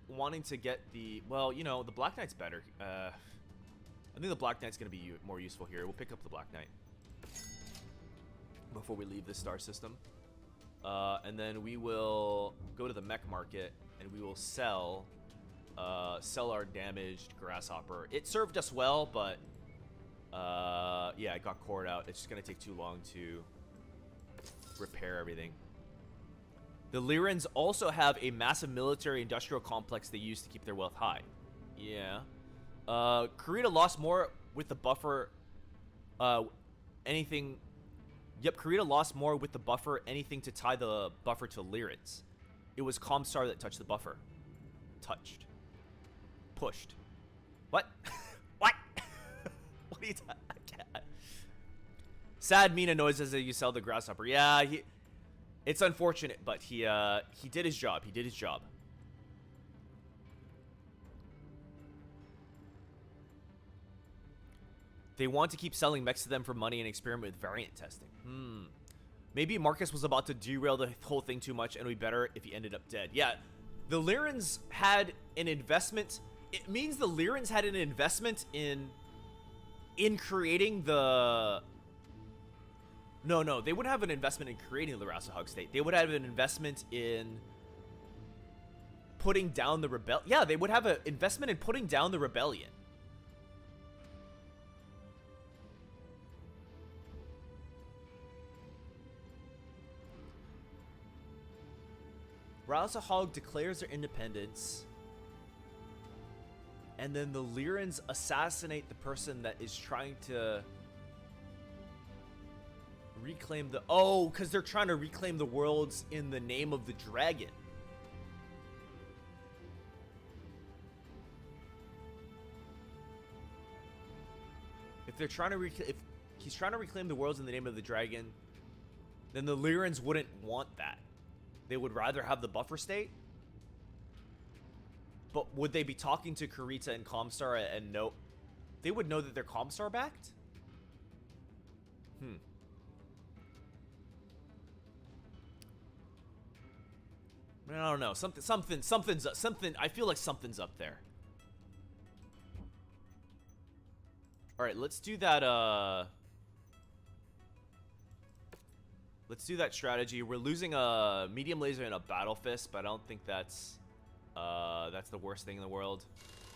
wanting to get the... Well, you know, the Black Knight's better. I think the Black Knight's going to be more useful here. We'll pick up the Black Knight before we leave the star system. And then we will go to the mech market and we will sell our damaged Grasshopper. It served us well, but yeah, it got cored out. It's just going to take too long to repair everything. The Lyrans also have a massive military industrial complex they use to keep their wealth high. Yeah. Karita lost more with the buffer. Anything. Yep, Karita lost more with the buffer. Anything to tie the buffer to Lyrans. It was Comstar that touched the buffer. Touched. Pushed. What? What? What are you talking? Sad Mina noises as you sell the Grasshopper. Yeah, it's unfortunate, but he did his job. He did his job. They want to keep selling mechs to them for money and experiment with variant testing. Maybe Marcus was about to derail the whole thing too much and it would be better if he ended up dead. Yeah, the Lyrans had an investment. It means the Lyrans had an investment in creating the... No, they wouldn't have an investment in creating the Rasalhauge state. They would have an investment in putting down the rebellion. Yeah, they would have an investment in putting down the rebellion. Rasalhauge declares their independence, and then the Lyrans assassinate the person that is trying to reclaim the... Oh, because they're trying to reclaim the worlds in the name of the dragon. If they're trying to if he's trying to reclaim the worlds in the name of the dragon, then the Lyrans wouldn't want that. They would rather have the buffer state. But would they be talking to Karita and Comstar and know... They would know that they're Comstar backed? I don't know. Something's I feel like something's up there. All right, let's do that. Let's do that strategy. We're losing a medium laser and a battle fist, but I don't think that's the worst thing in the world.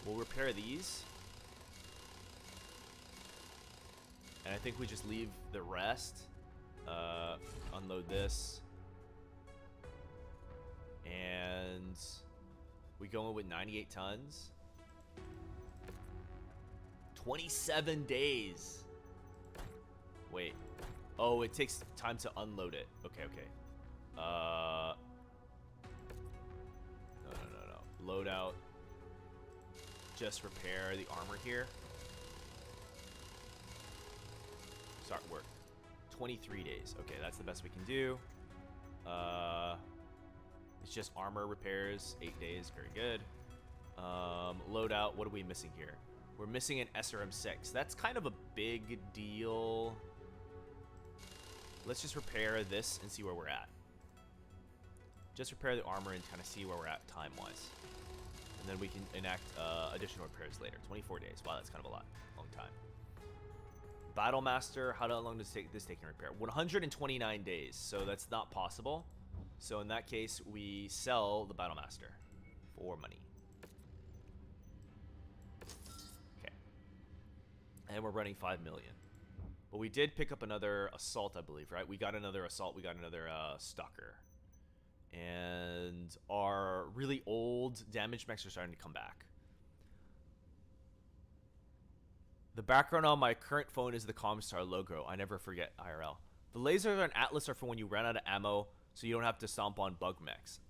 We'll repair these, and I think we just leave the rest. Unload this. And we go in with 98 tons. 27 days. Wait. Oh, it takes time to unload it. Okay. No. Loadout. Just repair the armor here. Start work. 23 days. Okay, that's the best we can do. It's just armor repairs, 8 days, very good. Loadout, what are we missing here? We're missing an SRM-6. That's kind of a big deal. Let's just repair this and see where we're at. Just repair the armor and kind of see where we're at time-wise. And then we can enact additional repairs later. 24 days. Wow, that's kind of a lot. Long time. Battle Master, how long does this take in repair? 129 days, so that's not possible. So in that case, we sell the Battle Master for money. Okay. And we're running 5 million. But we did pick up another assault, I believe, right? We got another assault. We got another stalker. And our really old damage mechs are starting to come back. The background on my current phone is the Comstar logo. I never forget IRL. The lasers on Atlas are for when you run out of ammo, so you don't have to stomp on bug mechs.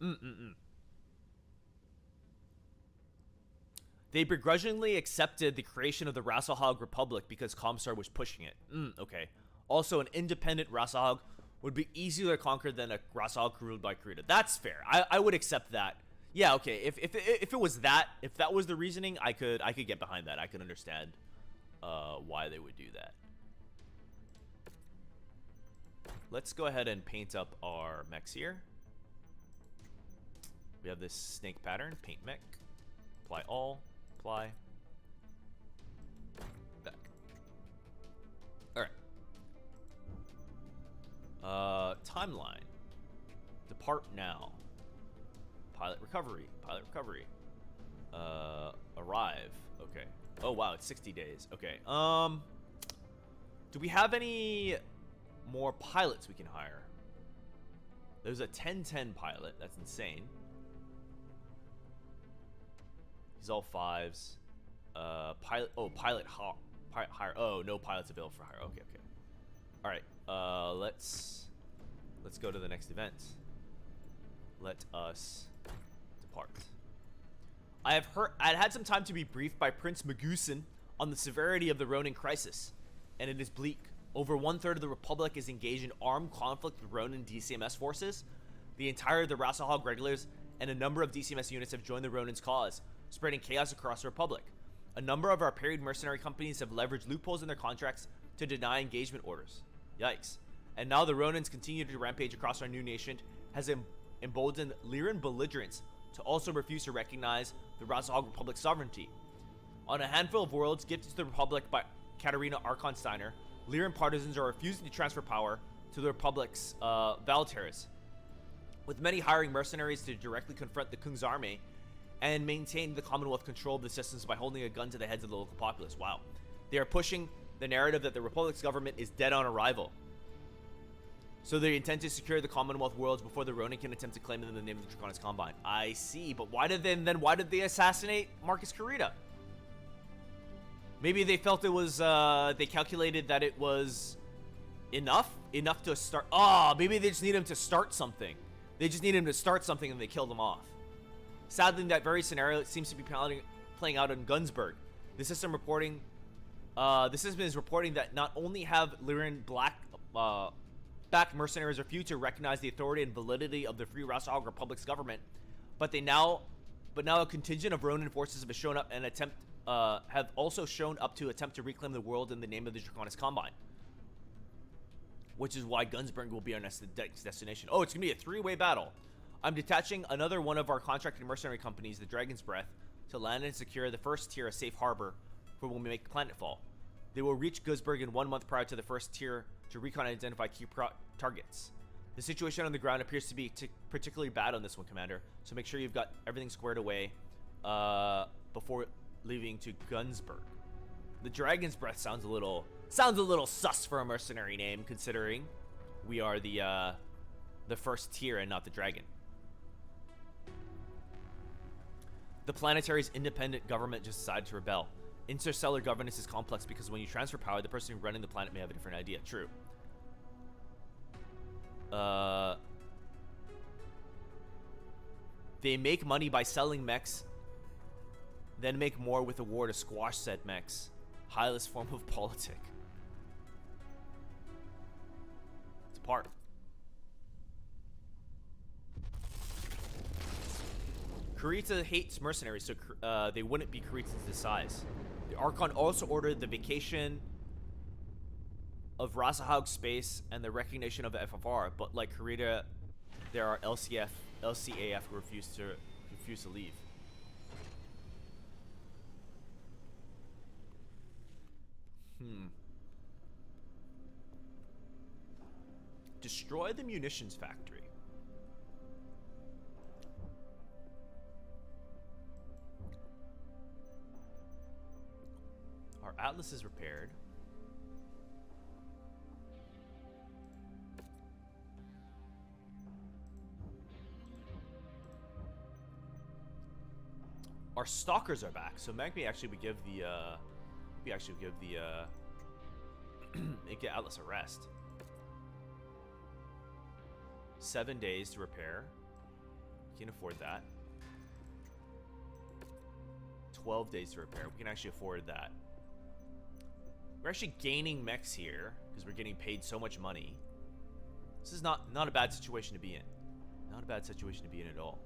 They begrudgingly accepted the creation of the Rasalhauge Republic because Comstar was pushing it. Okay. Also, an independent Rasalhauge would be easier to conquer than a Rasalhauge ruled by Kurita. That's fair. I would accept that. Yeah, okay. If it was that, if that was the reasoning, I could get behind that. I could understand why they would do that. Let's go ahead and paint up our mechs here. We have this snake pattern. Paint mech. Apply all. Apply. Back. Alright. Timeline. Depart now. Pilot recovery. Pilot recovery. Arrive. Okay. Oh wow, it's 60 days. Okay. Do we have any more pilots we can hire? There's a 10-10 pilot. That's insane. He's all 5s. Pilot. Oh, pilot hire. Oh, no pilots available for hire. Okay, okay. All right. Let's go to the next event. Let us depart. I'd had some time to be briefed by Prince Magusin on the severity of the Ronin crisis, and it is bleak. Over 1/3 of the Republic is engaged in armed conflict with Ronin DCMS forces. The entire of the Rasalhauge regulars and a number of DCMS units have joined the Ronin's cause, spreading chaos across the Republic. A number of our parried mercenary companies have leveraged loopholes in their contracts to deny engagement orders. Yikes. And now the Ronins continue to rampage across our new nation, has emboldened Lyran belligerents to also refuse to recognize the Rasalhauge Republic's sovereignty. On a handful of worlds gifted to the Republic by Katarina Archonsteiner, Lyran partisans are refusing to transfer power to the Republic's Valteras, with many hiring mercenaries to directly confront the Kung's army and maintain the Commonwealth control of the systems by holding a gun to the heads of the local populace. Wow. They are pushing the narrative that the Republic's government is dead on arrival. So they intend to secure the Commonwealth worlds before the Ronin can attempt to claim them in the name of the Draconis Combine. I see, but why did they assassinate Marcus Kurita? Maybe they felt it was, they calculated that it was enough to start. Maybe they just need him to start something. They just need him to start something and they killed him off. Sadly, that very scenario seems to be playing out in Gunsburg. The system is reporting that not only have Lyran back mercenaries refused to recognize the authority and validity of the Free Rasalhauge Republic's government, but now a contingent of Ronin forces have shown up and have also shown up to attempt to reclaim the world in the name of the Draconis Combine. Which is why Gunsburg will be our next destination. Oh, it's going to be a 3-way battle. I'm detaching another one of our contracted mercenary companies, the Dragon's Breath, to land and secure the first tier, a safe harbor, for when we make planetfall. They will reach Gunsburg in 1 month prior to the first tier to recon and identify key targets. The situation on the ground appears to be particularly bad on this one, Commander, so make sure you've got everything squared away before leaving to Gunsburg. The Dragon's Breath sounds a little sus for a mercenary name, considering we are the first tier and not the dragon. The planetary's independent government just decided to rebel. Interstellar governance is complex because when you transfer power, the person running the planet may have a different idea. True. They make money by selling mechs, then make more with the war to squash said mechs. Highest form of politic. Depart. Kurita hates mercenaries, so they wouldn't be Kurita's size. The Archon also ordered the vacation of Rasalhauge space and the recognition of the FFR, but like Kurita, there are LCAF who refuse to leave. Destroy the munitions factory. Our Atlas is repaired. Our stalkers are back, so maybe actually we give the get Atlas a rest. 7 days to repair. We can afford that. 12 days to repair. We can actually afford that. We're actually gaining mechs here because we're getting paid so much money. This is not a bad situation to be in. Not a bad situation to be in at all.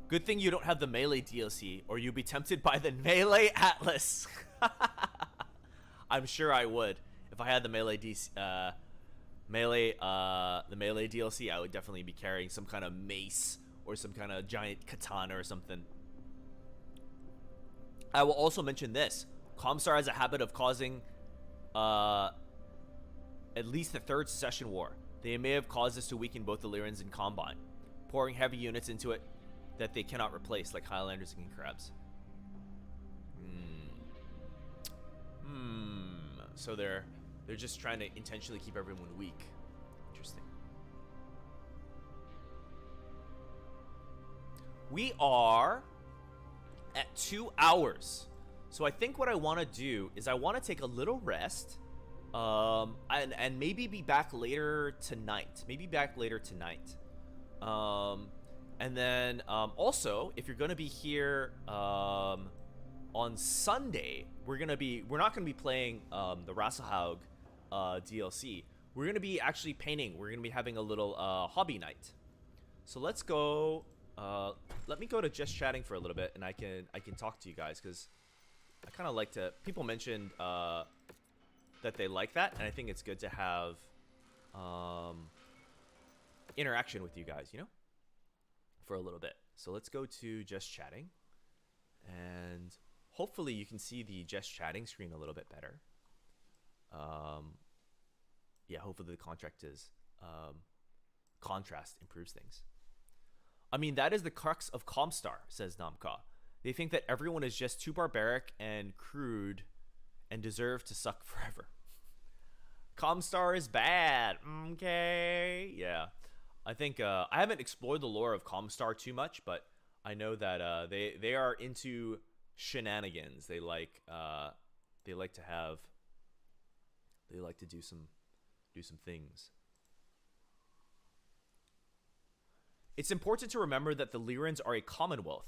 Good thing you don't have the melee DLC, or you'd be tempted by the melee Atlas. I'm sure I would. If I had the melee the melee DLC, I would definitely be carrying some kind of mace or some kind of giant katana or something. I will also mention this. Comstar has a habit of causing at least the third Secession War. They may have caused this to weaken both the Lyrans and Combine, pouring heavy units into it that they cannot replace, like Highlanders and King Crabs. So they're just trying to intentionally keep everyone weak. Interesting. We are at 2 hours. So I think what I want to do is I want to take a little rest. And maybe be back later tonight. And then also, if you're gonna be here on Sunday, we're not gonna be playing the Rasalhauge DLC. We're gonna be actually painting. We're gonna be having a little hobby night. So let's go. Let me go to just chatting for a little bit, and I can talk to you guys because I kind of like to. People mentioned that they like that, and I think it's good to have interaction with you guys, you know, for a little bit. So let's go to just chatting, and hopefully you can see the just chatting screen a little bit better. Yeah, hopefully the contrast improves things. I mean, that is the crux of Comstar, says Namka. They think that everyone is just too barbaric and crude and deserve to suck forever. Comstar is bad. Okay. Yeah. I think I haven't explored the lore of Comstar too much, but I know that they are into shenanigans. They like to do some things. It's important to remember that the Lyrans are a commonwealth.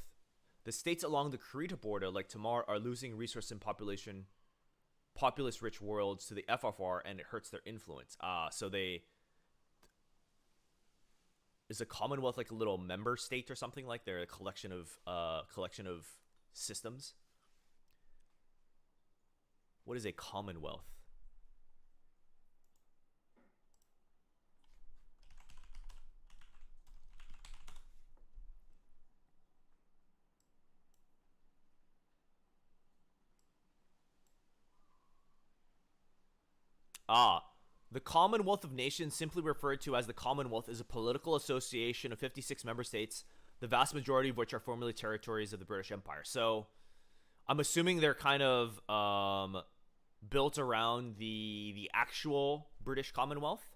The states along the Kurita border, like Tamar, are losing resource and populous-rich worlds to the FFR, and it hurts their influence. So is a commonwealth like a little member state or something? Like they're a collection of systems. What is a commonwealth? The Commonwealth of Nations, simply referred to as the Commonwealth, is a political association of 56 member states, the vast majority of which are formerly territories of the British Empire. So, I'm assuming they're kind of built around the actual British Commonwealth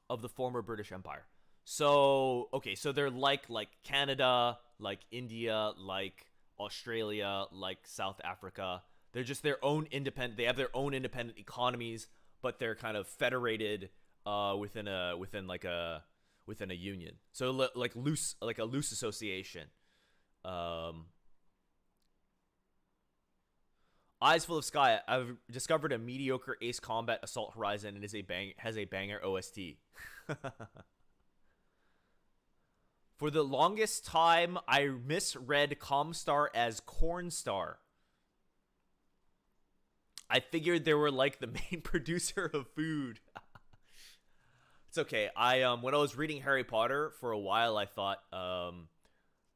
of the former British Empire. So, okay, so they're like Canada, like India, like Australia, like South Africa. They're just their own independent. They have their own independent economies, but they're kind of federated within a union. So like a loose association. Eyes Full of Sky. I've discovered a mediocre Ace Combat Assault Horizon and has a banger OST. For the longest time, I misread Comstar as Cornstar. I figured they were like the main producer of food. It's okay. When I was reading Harry Potter for a while, I thought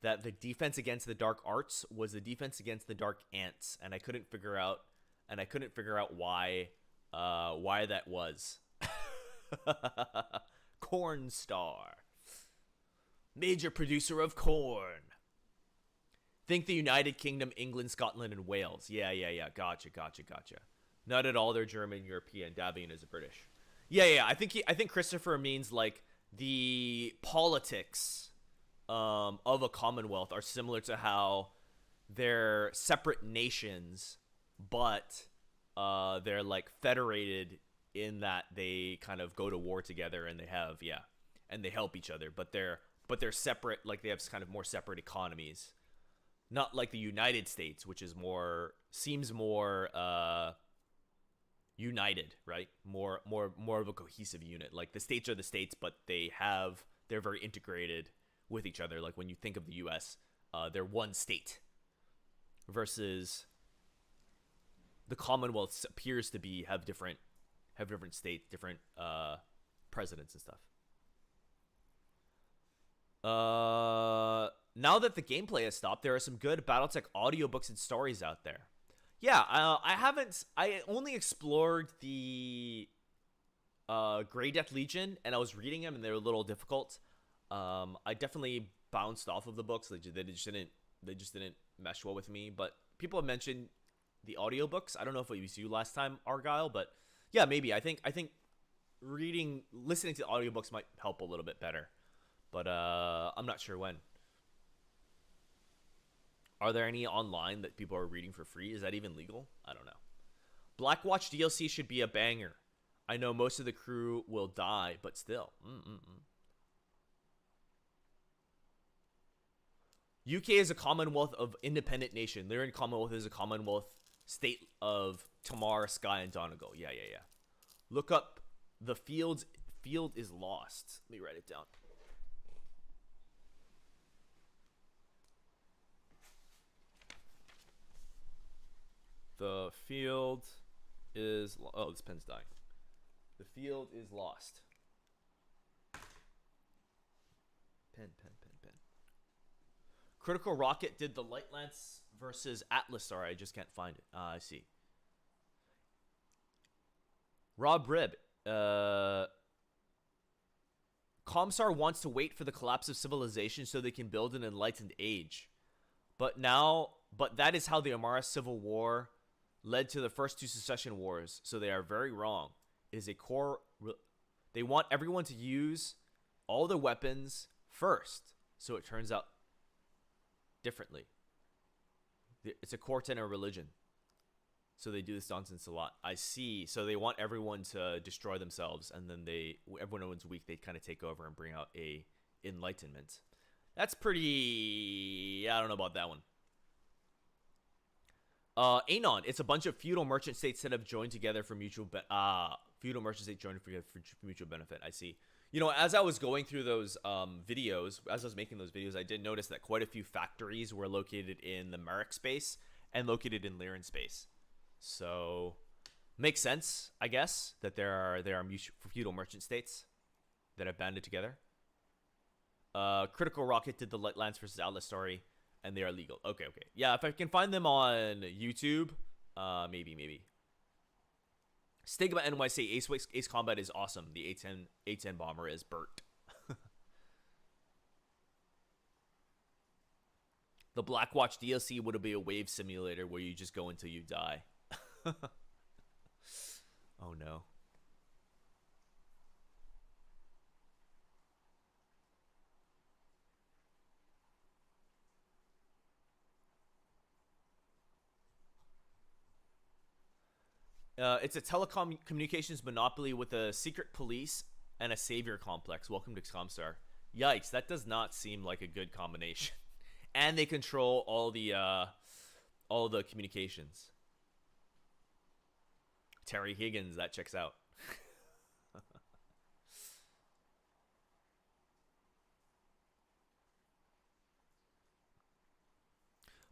that the defense against the dark arts was the defense against the dark ants, and I couldn't figure out why that was. Cornstar. Major producer of corn. Think the United Kingdom, England, Scotland, and Wales. Yeah. Gotcha. Not at all. They're German, European. Davian is a British. Yeah. I think Christopher means like the politics of a commonwealth are similar to how they're separate nations, but they're like federated in that they kind of go to war together and they help each other, but they're separate. Like they have kind of more separate economies. Not like the United States, which is seems more united, right? More of a cohesive unit. Like the states are the states, but they're very integrated with each other. Like when you think of the U.S., they're one state, versus the Commonwealth appears to have different states, different presidents and stuff. Now that the gameplay has stopped, there are some good BattleTech audiobooks and stories out there. Yeah, I only explored the Grey Death Legion, and I was reading them, and they were a little difficult. I definitely bounced off of the books. They just didn't mesh well with me. But people have mentioned the audiobooks. I don't know if it was you last time, Argyle, but yeah, maybe. I think listening to the audiobooks might help a little bit better. But I'm not sure when. Are there any online that people are reading for free? Is that even legal? I don't know. Blackwatch DLC should be a banger. I know most of the crew will die, but still. UK is a commonwealth of independent nation. Lyrian Commonwealth is a commonwealth state of Tamar, Sky, and Donegal. Yeah. Look up the field is lost. Let me write it down. The field is... Oh, this pen's dying. The field is lost. Pen. Critical Rocket did the Light Lance versus Atlas. Sorry, I just can't find it. I see. Rob Rib. Comstar wants to wait for the collapse of civilization so they can build an enlightened age. But that is how the Amara Civil War led to the first two secession wars, so they are very wrong. It is a core... They want everyone to use all the weapons first, so it turns out differently. It's a core tenet of religion. So they do this nonsense a lot. I see. So they want everyone to destroy themselves, and then everyone's weak, they kind of take over and bring out a enlightenment. That's pretty... I don't know about that one. Anon, it's a bunch of feudal merchant states that have joined together for mutual feudal merchant states joined for mutual benefit. I see. You know, as I was going through those videos, as I was making those videos, I did notice that quite a few factories were located in the Marek space and located in Lyran space. So, makes sense, I guess, that there are feudal merchant states that have banded together. Critical Rocket did the Light Lance versus Atlas story. And they are legal. Okay. Yeah, if I can find them on YouTube, maybe. Stigma NYC Ace Combat is awesome. The A10 bomber is Bert. The Blackwatch DLC would be a wave simulator where you just go until you die. Oh no. It's a telecom communications monopoly with a secret police and a savior complex. Welcome to Comstar. Yikes, that does not seem like a good combination. And they control all the communications. Terry Higgins, that checks out.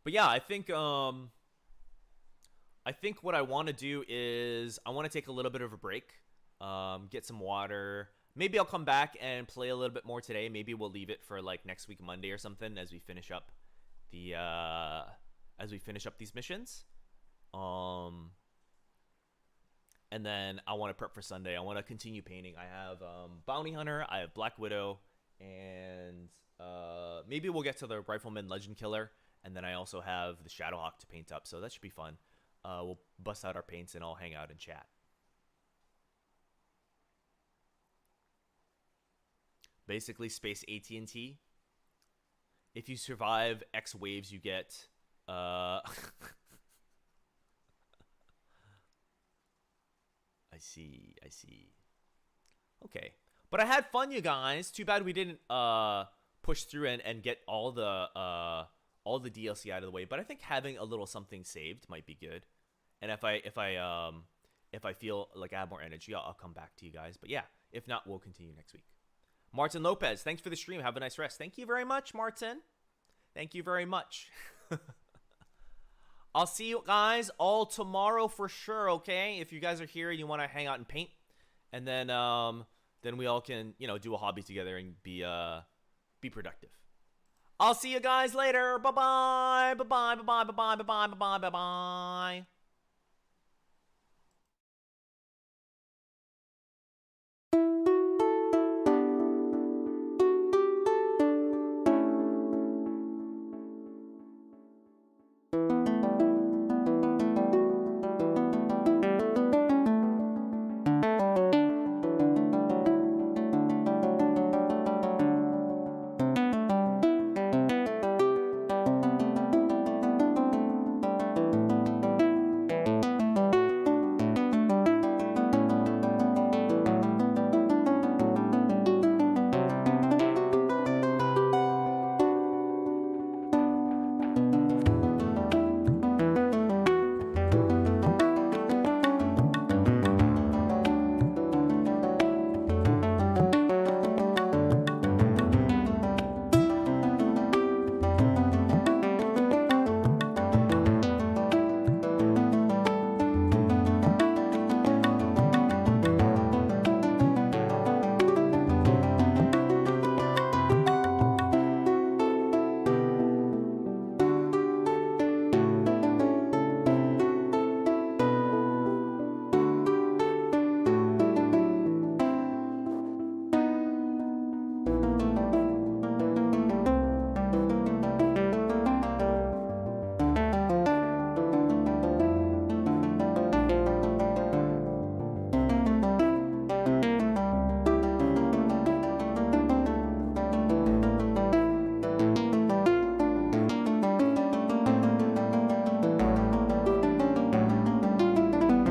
But yeah, I think what I want to do is I want to take a little bit of a break, get some water. Maybe I'll come back and play a little bit more today. Maybe we'll leave it for like next week Monday or something as we finish up the these missions. And then I want to prep for Sunday. I want to continue painting. I have Bounty Hunter, I have Black Widow, and maybe we'll get to the Rifleman Legend Killer. And then I also have the Shadowhawk to paint up, so that should be fun. We'll bust out our paints and I'll hang out and chat. Basically, space AT&T. If you survive X waves, you get I see. Okay. But I had fun, you guys. Too bad we didn't push through and get all the DLC out of the way. But I think having a little something saved might be good. And if I feel like I have more energy, I'll come back to you guys. But yeah, if not, we'll continue next week. Martin Lopez, thanks for the stream. Have a nice rest. Thank you very much, Martin. Thank you very much. I'll see you guys all tomorrow for sure, okay? If you guys are here and you want to hang out and paint. And then we all can, do a hobby together and be productive. I'll see you guys later. Bye-bye. Bye-bye. Bye-bye. Bye-bye. Bye-bye. Bye-bye. Bye-bye.